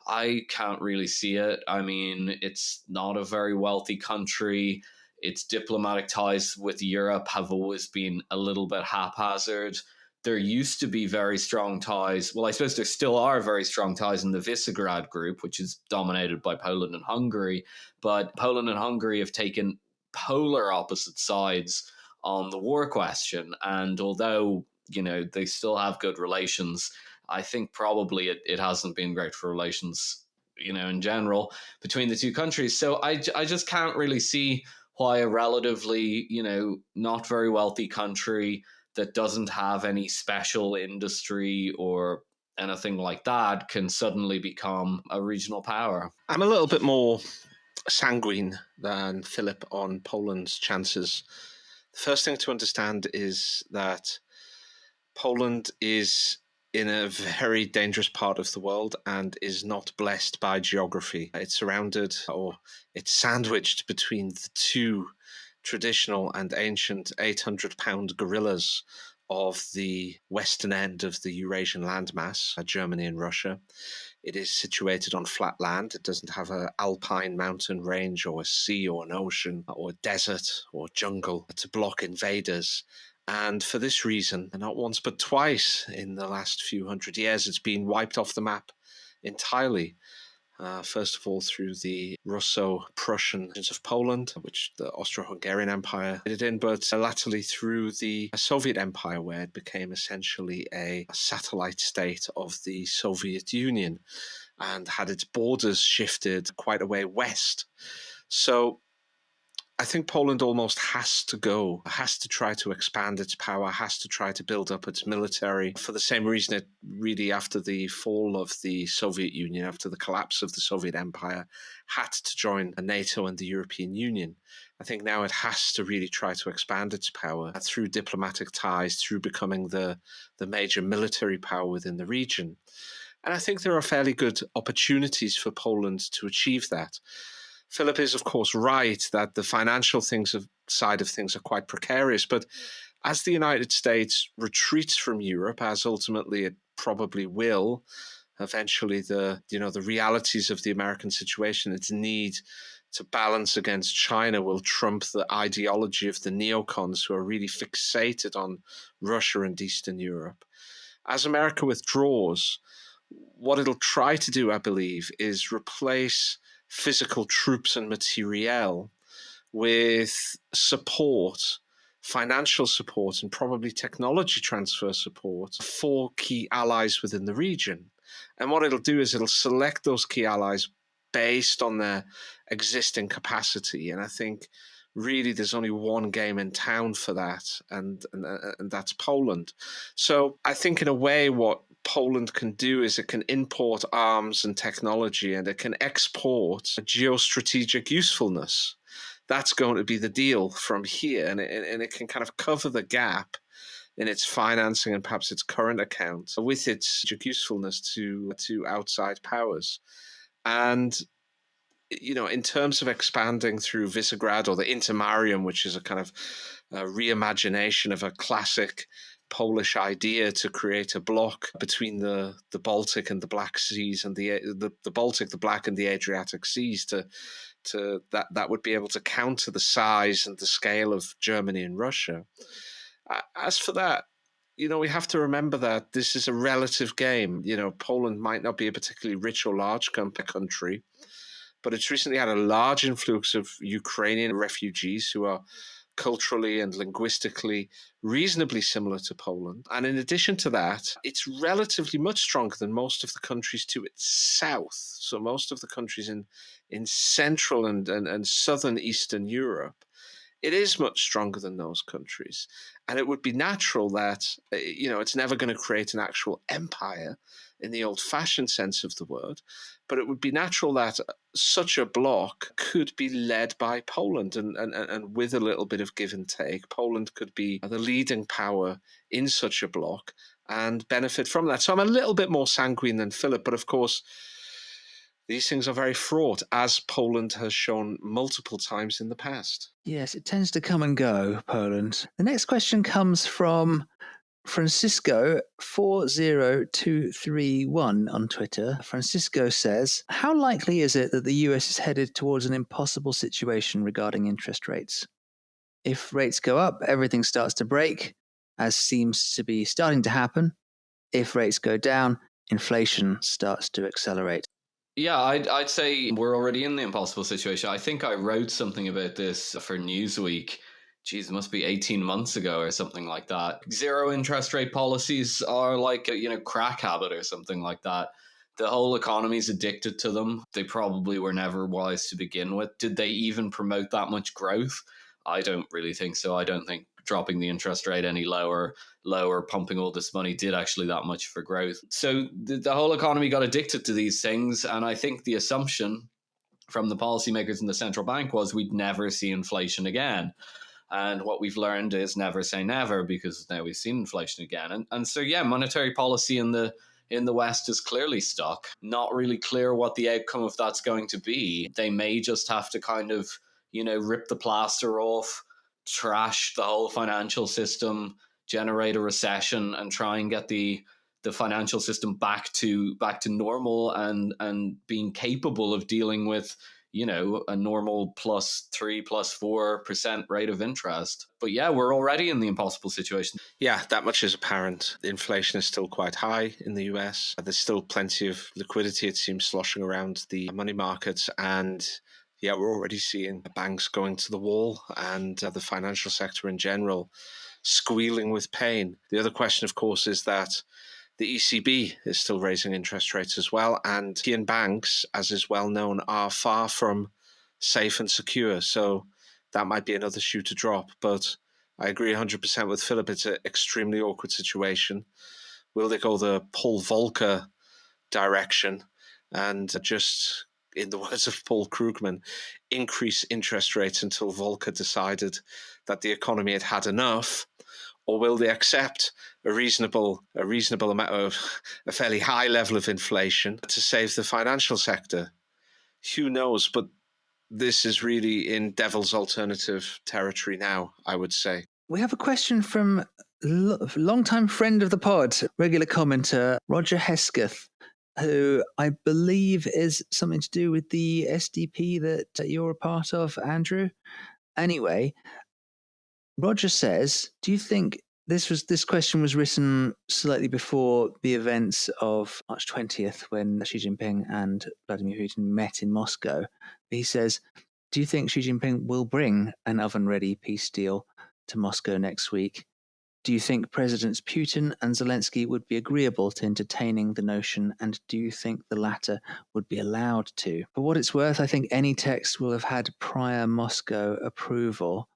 I can't really see it. I mean, it's not a very wealthy country. Its diplomatic ties with Europe have always been a little bit haphazard. There used to be very strong ties. Well, I suppose there still are very strong ties in the Visegrad group, which is dominated by Poland and Hungary. But Poland and Hungary have taken polar opposite sides on the war question. And although, you know, they still have good relations, I think probably it hasn't been great for relations, you know, in general between the two countries. So I just can't really see why a relatively, you know, not very wealthy country that doesn't have any special industry or anything like that can suddenly become a regional power. I'm a little bit more sanguine than Philip on Poland's chances. The first thing to understand is that Poland is in a very dangerous part of the world and is not blessed by geography. It's surrounded, or it's sandwiched between the two traditional and ancient 800-pound gorillas of the western end of the Eurasian landmass, Germany and Russia. It is situated on flat land. It doesn't have an alpine mountain range or a sea or an ocean or a desert or jungle to block invaders. And for this reason, not once but twice in the last few hundred years, it's been wiped off the map entirely. First of all, through the Russo-Prussian of Poland, which the Austro-Hungarian Empire did it in, but latterly through the Soviet Empire, where it became essentially a satellite state of the Soviet Union and had its borders shifted quite a way west. So I think Poland almost has to try to expand its power, has to try to build up its military for the same reason it really, after the fall of the Soviet Union, after the collapse of the Soviet Empire, had to join NATO and the European Union. I think now it has to really try to expand its power through diplomatic ties, through becoming the major military power within the region. And I think there are fairly good opportunities for Poland to achieve that. Philip is, of course, right that the financial side of things are quite precarious. But as the United States retreats from Europe, as ultimately it probably will, eventually the realities of the American situation, its need to balance against China will trump the ideology of the neocons who are really fixated on Russia and Eastern Europe. As America withdraws, what it'll try to do, I believe, is replace physical troops and materiel with support, financial support, and probably technology transfer support for key allies within the region. And what it'll do is it'll select those key allies based on their existing capacity. And I think really there's only one game in town for that, and that's Poland. So I think in a way what Poland can do is it can import arms and technology, and it can export geostrategic usefulness. That's going to be the deal from here, and it can kind of cover the gap in its financing and perhaps its current account with its usefulness to outside powers. And in terms of expanding through Visegrad or the Intermarium, which is a kind of reimagination of a classic Polish idea to create a bloc between the Baltic and the Black Seas, and the Baltic, the Black, and the Adriatic Seas, to that would be able to counter the size and the scale of Germany and Russia. As for that, we have to remember that this is a relative game. Poland might not be a particularly rich or large country, but it's recently had a large influx of Ukrainian refugees who are culturally and linguistically reasonably similar to Poland. And in addition to that, it's relatively much stronger than most of the countries to its south. So most of the countries in Central and Southern Eastern Europe, it is much stronger than those countries. And it would be natural that, it's never going to create an actual empire in the old-fashioned sense of the word, but it would be natural that such a bloc could be led by Poland, and with a little bit of give and take, Poland could be the leading power in such a bloc and benefit from that. So I'm a little bit more sanguine than Philip, but of course, these things are very fraught, as Poland has shown multiple times in the past. Yes, it tends to come and go, Poland. The next question comes from Francisco 40231 on Twitter. Francisco says, how likely is it that the US is headed towards an impossible situation regarding interest rates? If rates go up, everything starts to break, as seems to be starting to happen. If rates go down, inflation starts to accelerate. Yeah, I'd say we're already in the impossible situation. I think I wrote something about this for Newsweek. Geez, it must be 18 months ago or something like that. Zero interest rate policies are like a crack habit or something like that. The whole economy's addicted to them. They probably were never wise to begin with. Did they even promote that much growth? I don't really think so. I don't think dropping the interest rate any lower, pumping all this money did actually that much for growth. So the whole economy got addicted to these things. And I think the assumption from the policymakers in the central bank was we'd never see inflation again. And what we've learned is never say never, because now we've seen inflation again. And so, yeah, monetary policy in the West is clearly stuck. Not really clear what the outcome of that's going to be. They may just have to kind of, rip the plaster off, trash the whole financial system, generate a recession, and try and get the financial system back to normal and being capable of dealing with a normal +3, +4% rate of interest. But yeah, we're already in the impossible situation. Yeah, that much is apparent. The inflation is still quite high in the US. There's still plenty of liquidity, it seems, sloshing around the money markets. And yeah, we're already seeing banks going to the wall and the financial sector in general squealing with pain. The other question, of course, is that the ECB is still raising interest rates as well, and European banks, as is well known, are far from safe and secure. So that might be another shoe to drop. But I agree 100% with Philip. It's an extremely awkward situation. Will they go the Paul Volcker direction and just, in the words of Paul Krugman, increase interest rates until Volcker decided that the economy had had enough? Or will they accept a reasonable amount of a fairly high level of inflation to save the financial sector? Who knows? But this is really in devil's alternative territory now, I would say. We have a question from longtime friend of the pod, regular commenter, Roger Hesketh, who I believe is something to do with the SDP that you're a part of, Andrew. Anyway, Roger says, do you think this question was written slightly before the events of March 20th when Xi Jinping and Vladimir Putin met in Moscow? He says, Do you think Xi Jinping will bring an oven-ready peace deal to Moscow next week? Do you think Presidents Putin and Zelensky would be agreeable to entertaining the notion, and do you think the latter would be allowed to? For what it's worth, I think any text will have had prior Moscow approval.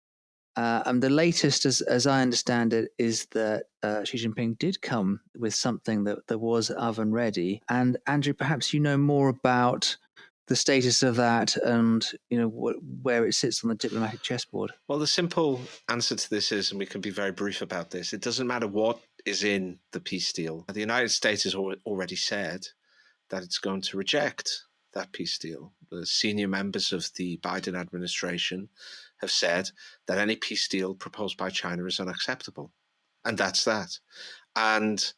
And the latest, as I understand it, is that Xi Jinping did come with something that was oven ready. And Andrew, perhaps you know more about the status of that and where it sits on the diplomatic chessboard. Well, the simple answer to this is, and we can be very brief about this, it doesn't matter what is in the peace deal. The United States has already said that it's going to reject that peace deal. The senior members of the Biden administration have said that any peace deal proposed by China is unacceptable. And that's that. And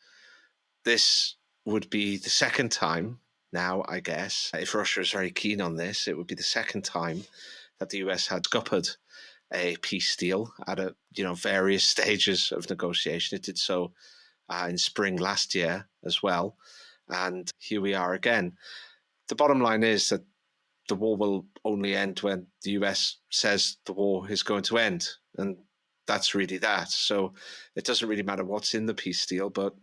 this would be the second time now, I guess, if Russia is very keen on this, it would be the second time that the US had scuppered a peace deal at various stages of negotiation. It did so in spring last year as well. And here we are again. The bottom line is that the war will only end when the US says the war is going to end. And that's really that. So it doesn't really matter what's in the peace deal, but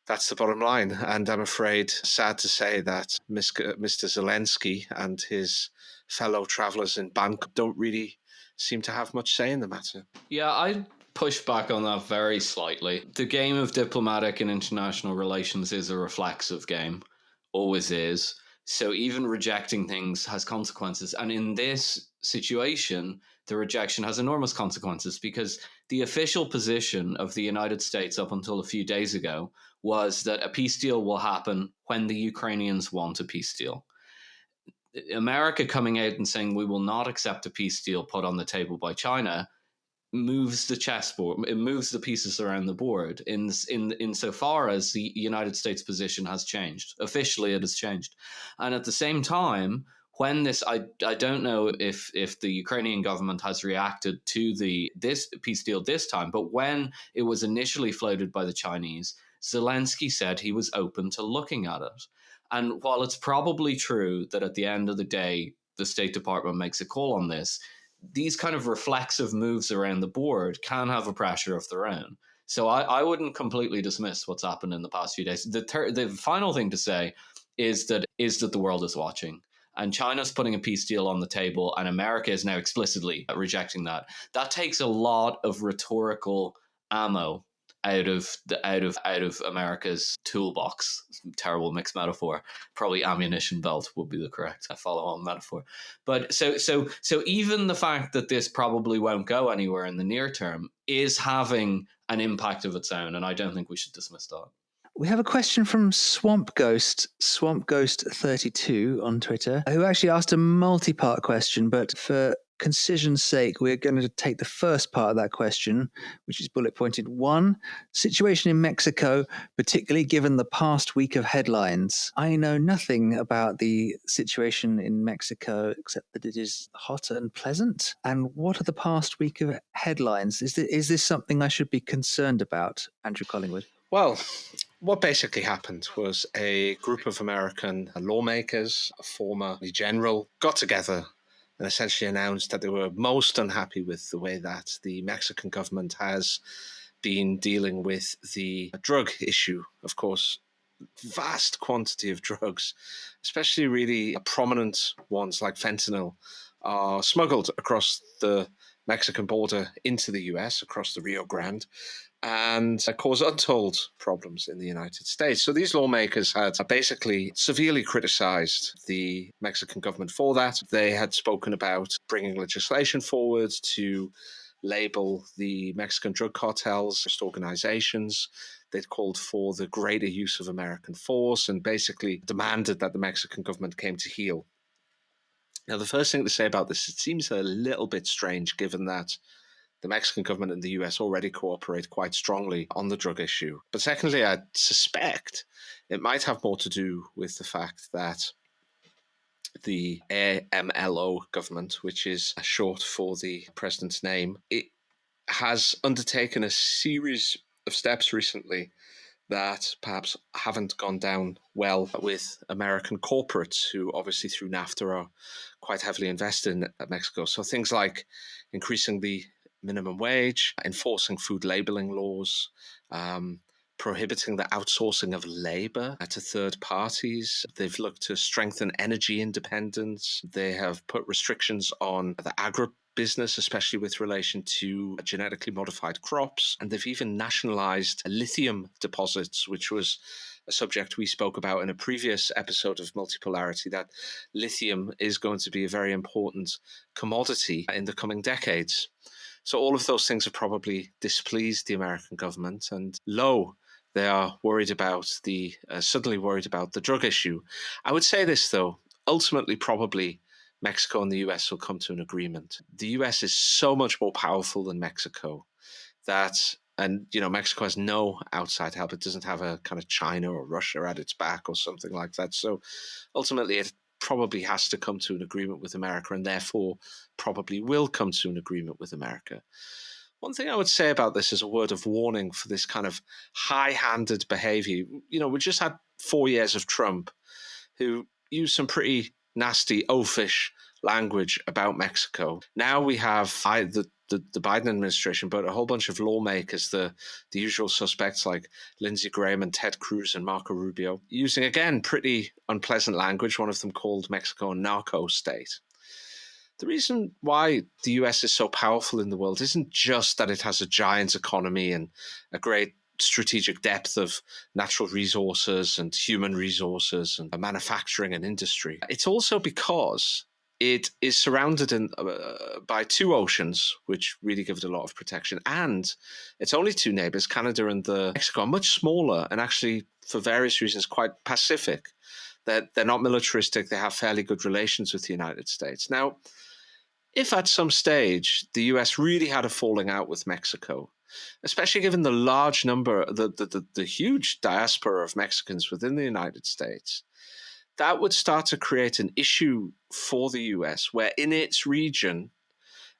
that's the bottom line. And I'm afraid, sad to say, that Mr. Zelensky and his fellow travelers in Bangkok don't really seem to have much say in the matter. Yeah, I push back on that very slightly. The game of diplomatic and international relations is a reflexive game, always is. So even rejecting things has consequences. And in this situation, the rejection has enormous consequences because the official position of the United States up until a few days ago was that a peace deal will happen when the Ukrainians want a peace deal. America coming out and saying we will not accept a peace deal put on the table by China moves the chessboard, it moves the pieces around the board insofar as the United States position has changed. Officially, it has changed. And at the same time, when this, I don't know if the Ukrainian government has reacted to this peace deal this time, but when it was initially floated by the Chinese, Zelensky said he was open to looking at it. And while it's probably true that at the end of the day, the State Department makes a call on this, these kind of reflexive moves around the board can have a pressure of their own. So I wouldn't completely dismiss what's happened in the past few days. The final thing to say is that the world is watching. And China's putting a peace deal on the table, and America is now explicitly rejecting that. That takes a lot of rhetorical ammo out of America's toolbox. Terrible mixed metaphor. Probably ammunition belt would be the correct follow-on metaphor. But so even the fact that this probably won't go anywhere in the near term is having an impact of its own, and I don't think we should dismiss that. We have a question from Swamp Ghost 32 on Twitter, who actually asked a multi-part question, but for concision's sake, we're going to take the first part of that question, which is bullet pointed 1, situation in Mexico, particularly given the past week of headlines. I know nothing about the situation in Mexico except that it is hot and pleasant. And what are the past week of headlines? Is this something I should be concerned about, Andrew Collingwood? Well, what basically happened was a group of American lawmakers, a former general, got together and essentially announced that they were most unhappy with the way that the Mexican government has been dealing with the drug issue. Of course, vast quantity of drugs, especially really prominent ones like fentanyl, are smuggled across the Mexican border into the US, across the Rio Grande, and cause untold problems in the United States. So these lawmakers had basically severely criticized the Mexican government for that. They had spoken about bringing legislation forward to label the Mexican drug cartels as organizations. They'd called for the greater use of American force and basically demanded that the Mexican government came to heel. Now, the first thing to say about this, it seems a little bit strange given that the Mexican government and the US already cooperate quite strongly on the drug issue. But secondly, I suspect it might have more to do with the fact that the AMLO government, which is short for the president's name, it has undertaken a series of steps recently that perhaps haven't gone down well with American corporates who obviously through NAFTA are quite heavily invested in Mexico. So things like increasing the minimum wage, enforcing food labeling laws, prohibiting the outsourcing of labor to third parties. They've looked to strengthen energy independence. They have put restrictions on the agribusiness, especially with relation to genetically modified crops. And they've even nationalized lithium deposits, which was a subject we spoke about in a previous episode of Multipolarity, that lithium is going to be a very important commodity in the coming decades. So all of those things have probably displeased the American government, and they are worried about suddenly worried about the drug issue. I would say this, though, ultimately probably Mexico and the US will come to an agreement. The US is so much more powerful than Mexico and Mexico has no outside help. It doesn't have a kind of China or Russia at its back or something like that. So ultimately it probably has to come to an agreement with America, and therefore probably will come to an agreement with America. One thing I would say about this is a word of warning for this kind of high-handed behavior. We just had 4 years of Trump, who used some pretty nasty, oafish language about Mexico. Now we have the Biden administration, but a whole bunch of lawmakers, the usual suspects like Lindsey Graham and Ted Cruz and Marco Rubio, using, again, pretty unpleasant language, one of them called Mexico a narco state. The reason why the US is so powerful in the world isn't just that it has a giant economy and a great strategic depth of natural resources and human resources and manufacturing and industry. It's also because it is surrounded by two oceans, which really give it a lot of protection. And its only two neighbors, Canada and Mexico, are much smaller and actually, for various reasons, quite pacific. They're not militaristic. They have fairly good relations with the United States. Now, if at some stage the US really had a falling out with Mexico, especially given the large number, the huge diaspora of Mexicans within the United States, that would start to create an issue for the US where in its region,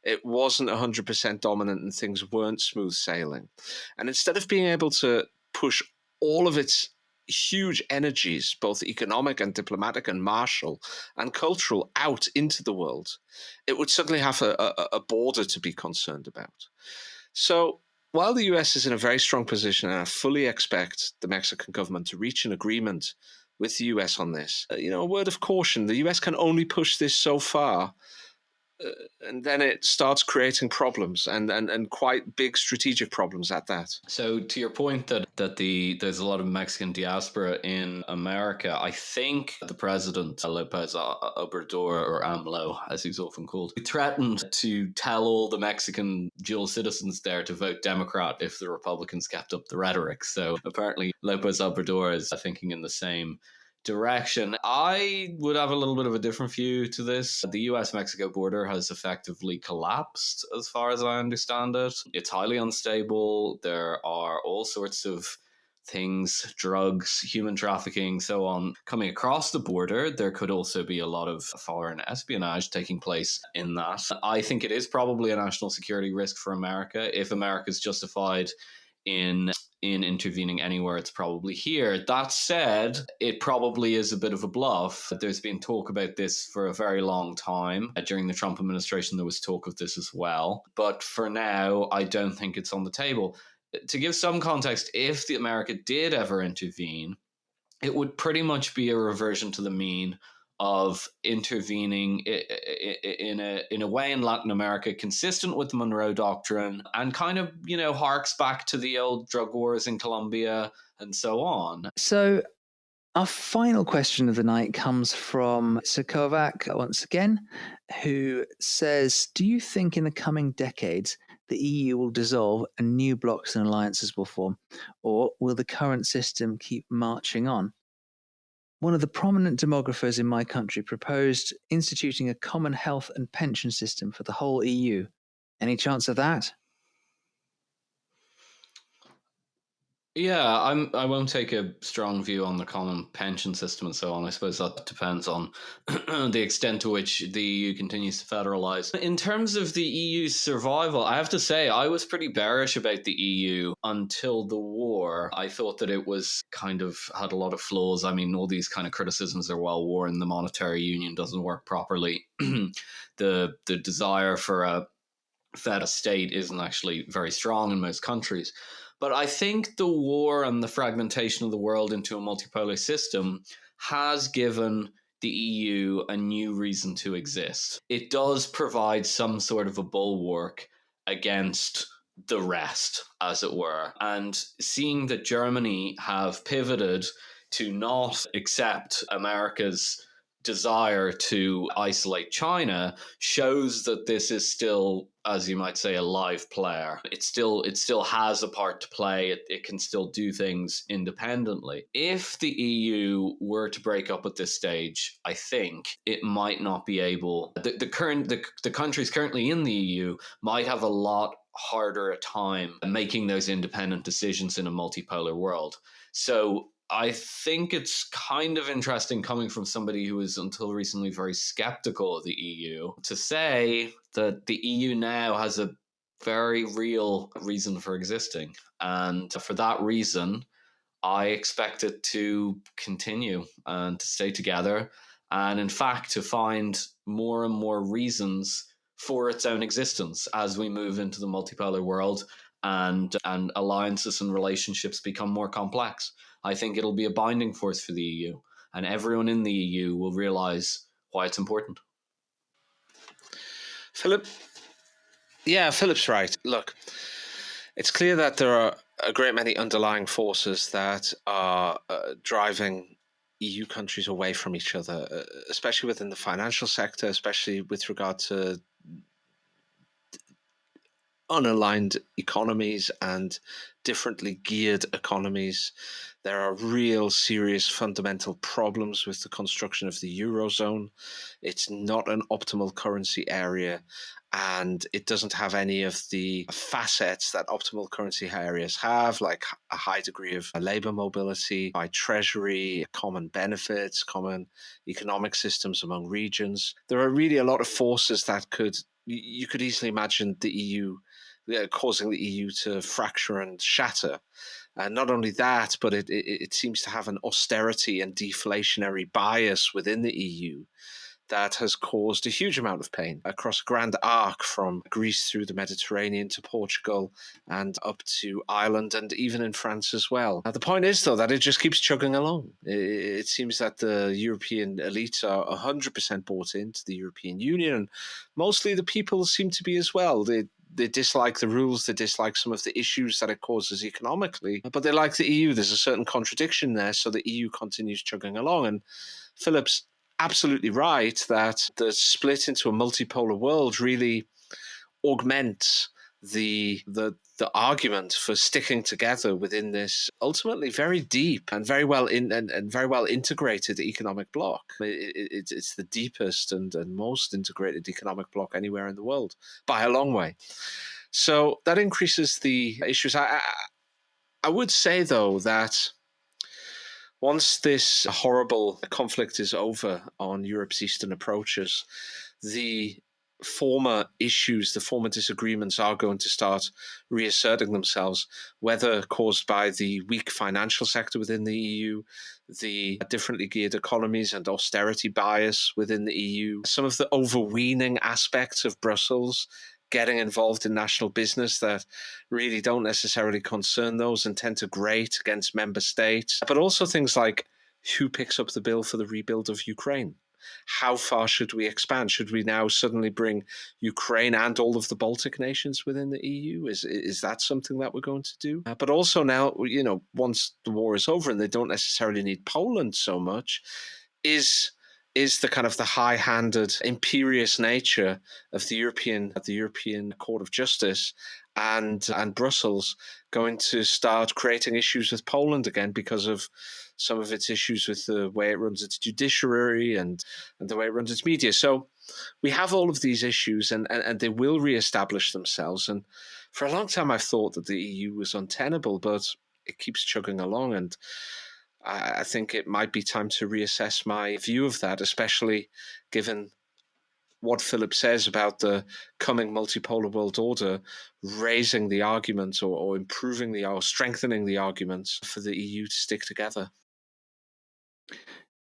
it wasn't 100% dominant and things weren't smooth sailing. And instead of being able to push all of its huge energies, both economic and diplomatic and martial and cultural, out into the world, it would suddenly have a border to be concerned about. So while the US is in a very strong position, and I fully expect the Mexican government to reach an agreement with the US on this, a word of caution, the US can only push this so far, and then it starts creating problems and quite big strategic problems at that. So to your point that there's a lot of Mexican diaspora in America, I think the president, Lopez Obrador, or AMLO, as he's often called, threatened to tell all the Mexican dual citizens there to vote Democrat if the Republicans kept up the rhetoric. So apparently Lopez Obrador is thinking in the same direction. I would have a little bit of a different view to this. The US-Mexico border has effectively collapsed, as far as I understand it. It's highly unstable. There are all sorts of things, drugs, human trafficking, so on, coming across the border. There could also be a lot of foreign espionage taking place in that. I think it is probably a national security risk for America. If America is justified in intervening anywhere, it's probably here. That said, it probably is a bit of a bluff. There's been talk about this for a very long time. During the Trump administration, there was talk of this as well. But for now, I don't think it's on the table. To give some context, if the America did ever intervene, it would pretty much be a reversion to the mean of intervening in a way in Latin America consistent with the Monroe Doctrine and kind of, harks back to the old drug wars in Colombia and so on. So our final question of the night comes from Sokovac once again, who says, do you think in the coming decades the EU will dissolve and new blocs and alliances will form, or will the current system keep marching on? One of the prominent demographers in my country proposed instituting a common health and pension system for the whole EU. Any chance of that? Yeah, I won't take a strong view on the common pension system and so on. I suppose that depends on the extent to which the EU continues to federalize. In terms of the EU's survival, I have to say I was pretty bearish about the EU until the war. I thought that it was kind of had a lot of flaws. I mean, all these kind of criticisms are well worn. The monetary union doesn't work properly. The desire for a fed state isn't actually very strong in most countries. But I think the war and the fragmentation of the world into a multipolar system has given the EU a new reason to exist. It does provide some sort of a bulwark against the rest, as it were. And seeing that Germany have pivoted to not accept America's desire to isolate China shows that this is still, as you might say, a live player. It still has a part to play. It can still do things independently. If the EU were to break up at this stage, I think it might not be able. The countries currently in the EU might have a lot harder a time making those independent decisions in a multipolar world. So I think it's kind of interesting coming from somebody who was until recently very skeptical of the EU to say that the EU now has a very real reason for existing. And for that reason, I expect it to continue and to stay together. And in fact, to find more and more reasons for its own existence as we move into the multipolar world and alliances and relationships become more complex. I think it'll be a binding force for the EU, and everyone in the EU will realize why it's important. Philip's right. Look, it's clear that there are a great many underlying forces that are driving EU countries away from each other, especially within the financial sector, especially with regard to unaligned economies and differently geared economies. There are real serious fundamental problems with the construction of the Eurozone. It's not an optimal currency area, and it doesn't have any of the facets that optimal currency areas have, like a high degree of labor mobility, high treasury, common benefits, common economic systems among regions. There are really a lot of forces that you could easily imagine the EU causing the EU to fracture and shatter. And not only that, but it seems to have an austerity and deflationary bias within the EU that has caused a huge amount of pain across a grand arc from Greece through the Mediterranean to Portugal and up to Ireland and even in France as well. Now, the point is, though, that it just keeps chugging along. It seems that the European elites are 100% bought into the European Union, and mostly the people seem to be as well. They dislike the rules, they dislike some of the issues that it causes economically, but they like the EU. There's a certain contradiction there, so the EU continues chugging along. And Philip's absolutely right that the split into a multipolar world really augments the argument for sticking together within this ultimately very deep and very well very well integrated economic bloc. It's the deepest and most integrated economic bloc anywhere in the world by a long way. So that increases the issues. I would say, though, that once this horrible conflict is over on Europe's eastern approaches, the former issues, the former disagreements are going to start reasserting themselves, whether caused by the weak financial sector within the EU, the differently geared economies and austerity bias within the EU, some of the overweening aspects of Brussels getting involved in national business that really don't necessarily concern those and tend to grate against member states, but also things like who picks up the bill for the rebuild of Ukraine. How far should we expand? Should we now suddenly bring Ukraine and all of the Baltic nations within the EU? Is that something that we're going to do? But also now, once the war is over and they don't necessarily need Poland so much, is the kind of the high-handed, imperious nature of the European Court of Justice and Brussels going to start creating issues with Poland again because of some of its issues with the way it runs its judiciary and the way it runs its media. So we have all of these issues and they will reestablish themselves. And for a long time, I've thought that the EU was untenable, but it keeps chugging along. And I think it might be time to reassess my view of that, especially given what Philip says about the coming multipolar world order, raising the argument or improving or strengthening the arguments for the EU to stick together.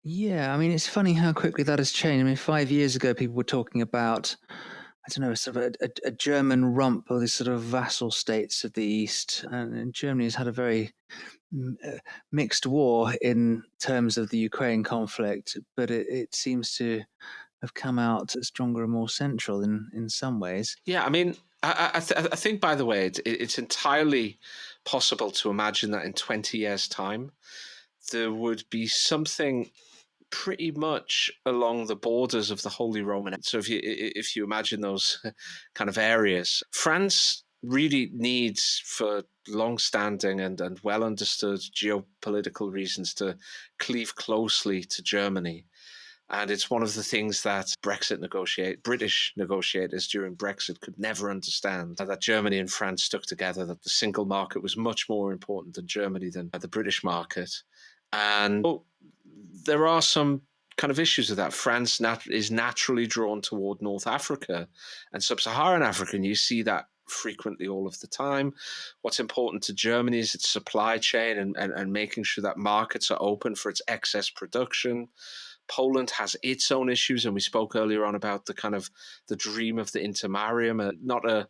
Yeah, I mean, it's funny how quickly that has changed. I mean, 5 years ago, people were talking about, I don't know, sort of a German rump or these sort of vassal states of the East. And Germany has had a very mixed war in terms of the Ukraine conflict, but it seems to have come out stronger and more central in some ways. Yeah, I mean, I think, by the way, it's entirely possible to imagine that in 20 years' time, there would be something pretty much along the borders of the Holy Roman Empire. So if you imagine those kind of areas, France really needs, for long-standing and well-understood geopolitical reasons, to cleave closely to Germany. And it's one of the things that British negotiators during Brexit could never understand, that Germany and France stuck together, that the single market was much more important than Germany, than the British market. And there are some kind of issues with that. France is naturally drawn toward North Africa and Sub-Saharan Africa, and you see that frequently all of the time. What's important to Germany is its supply chain and making sure that markets are open for its excess production. Poland has its own issues, and we spoke earlier on about the kind of the dream of the intermarium, not a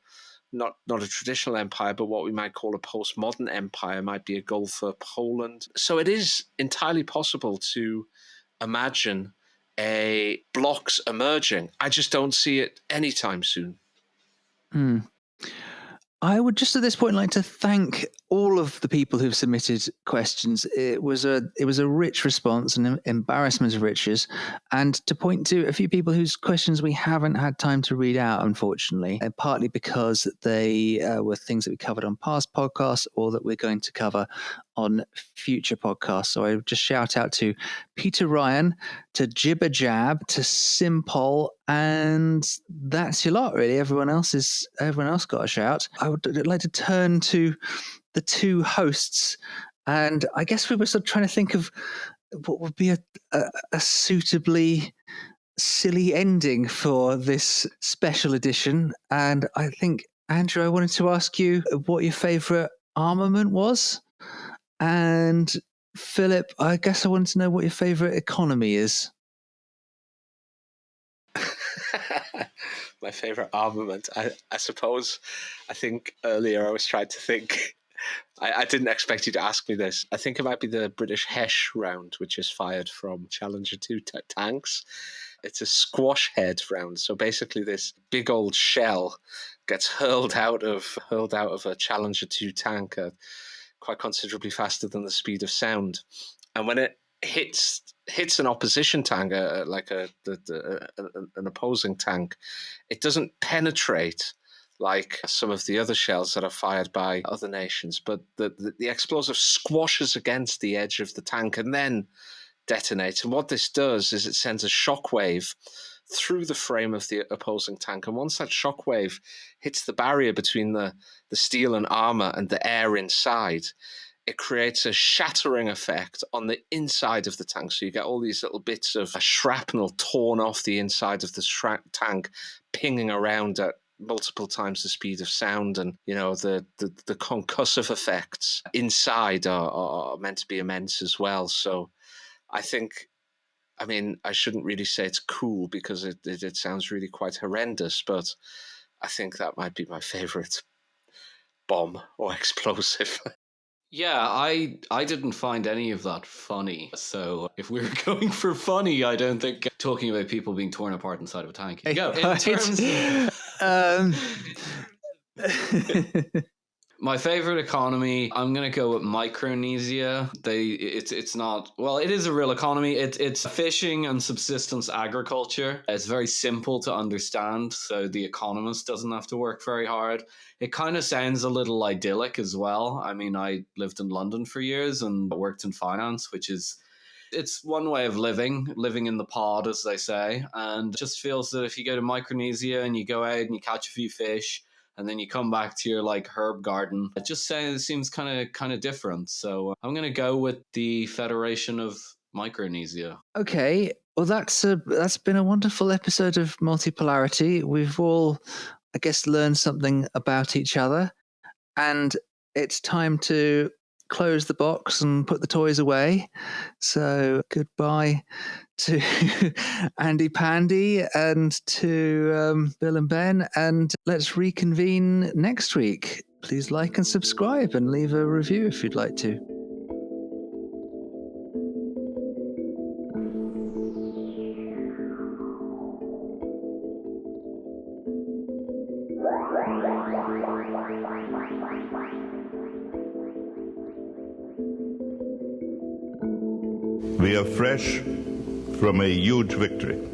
traditional empire, but what we might call a postmodern empire might be a goal for Poland. So it is entirely possible to imagine blocks emerging. I just don't see it anytime soon. I would just at this point like to thank all of the people who've submitted questions. It was a rich response, an embarrassment of riches, and to point to a few people whose questions we haven't had time to read out, unfortunately, partly because they were things that we covered on past podcasts or that we're going to cover on future podcasts. So I would just shout out to Peter Ryan, to Jibber Jab, to Simpol, and that's your lot, really. Everyone else got a shout. I would like to turn to the two hosts, and I guess we were sort of trying to think of what would be a suitably silly ending for this special edition. And I think, Andrew, I wanted to ask you what your favourite armament was. And Philip, I guess I wanted to know what your favourite economy is. My favourite armament, I suppose. I think earlier I was trying to think. I didn't expect you to ask me this. I think it might be the British Hesh round, which is fired from Challenger 2 tanks. It's a squash head round. So basically this big old shell gets hurled out of a Challenger 2 tank quite considerably faster than the speed of sound. And when it hits an opposition tank, an opposing tank, it doesn't penetrate like some of the other shells that are fired by other nations, but the explosive squashes against the edge of the tank and then detonates. And what this does is it sends a shockwave through the frame of the opposing tank. And once that shockwave hits the barrier between the steel and armor and the air inside, it creates a shattering effect on the inside of the tank. So you get all these little bits of shrapnel torn off the inside of the tank, pinging around at multiple times the speed of sound. And, you know, the concussive effects inside are meant to be immense as well. So I think, I mean, I shouldn't really say it's cool because it sounds really quite horrendous, but I think that might be my favorite bomb or explosive. Yeah, I didn't find any of that funny. So if we were going for funny, I don't think talking about people being torn apart inside of a tank. Yeah, in terms of... My favorite economy, I'm going to go with Micronesia. It's not, well, it is a real economy. It's fishing and subsistence agriculture. It's very simple to understand, so the economist doesn't have to work very hard. It kind of sounds a little idyllic as well. I mean, I lived in London for years and worked in finance, it's one way of living in the pod, as they say. And it just feels that if you go to Micronesia and you go out and you catch a few fish, and then you come back to your like herb garden. It just seems kind of different. So I'm gonna go with the Federation of Micronesia. Okay, well that's been a wonderful episode of Multipolarity. We've all, I guess, learned something about each other, and it's time to close the box and put the toys away. So goodbye to Andy Pandy and to Bill and Ben, and let's reconvene next week. Please like and subscribe and leave a review if you'd like to. We are fresh from a huge victory.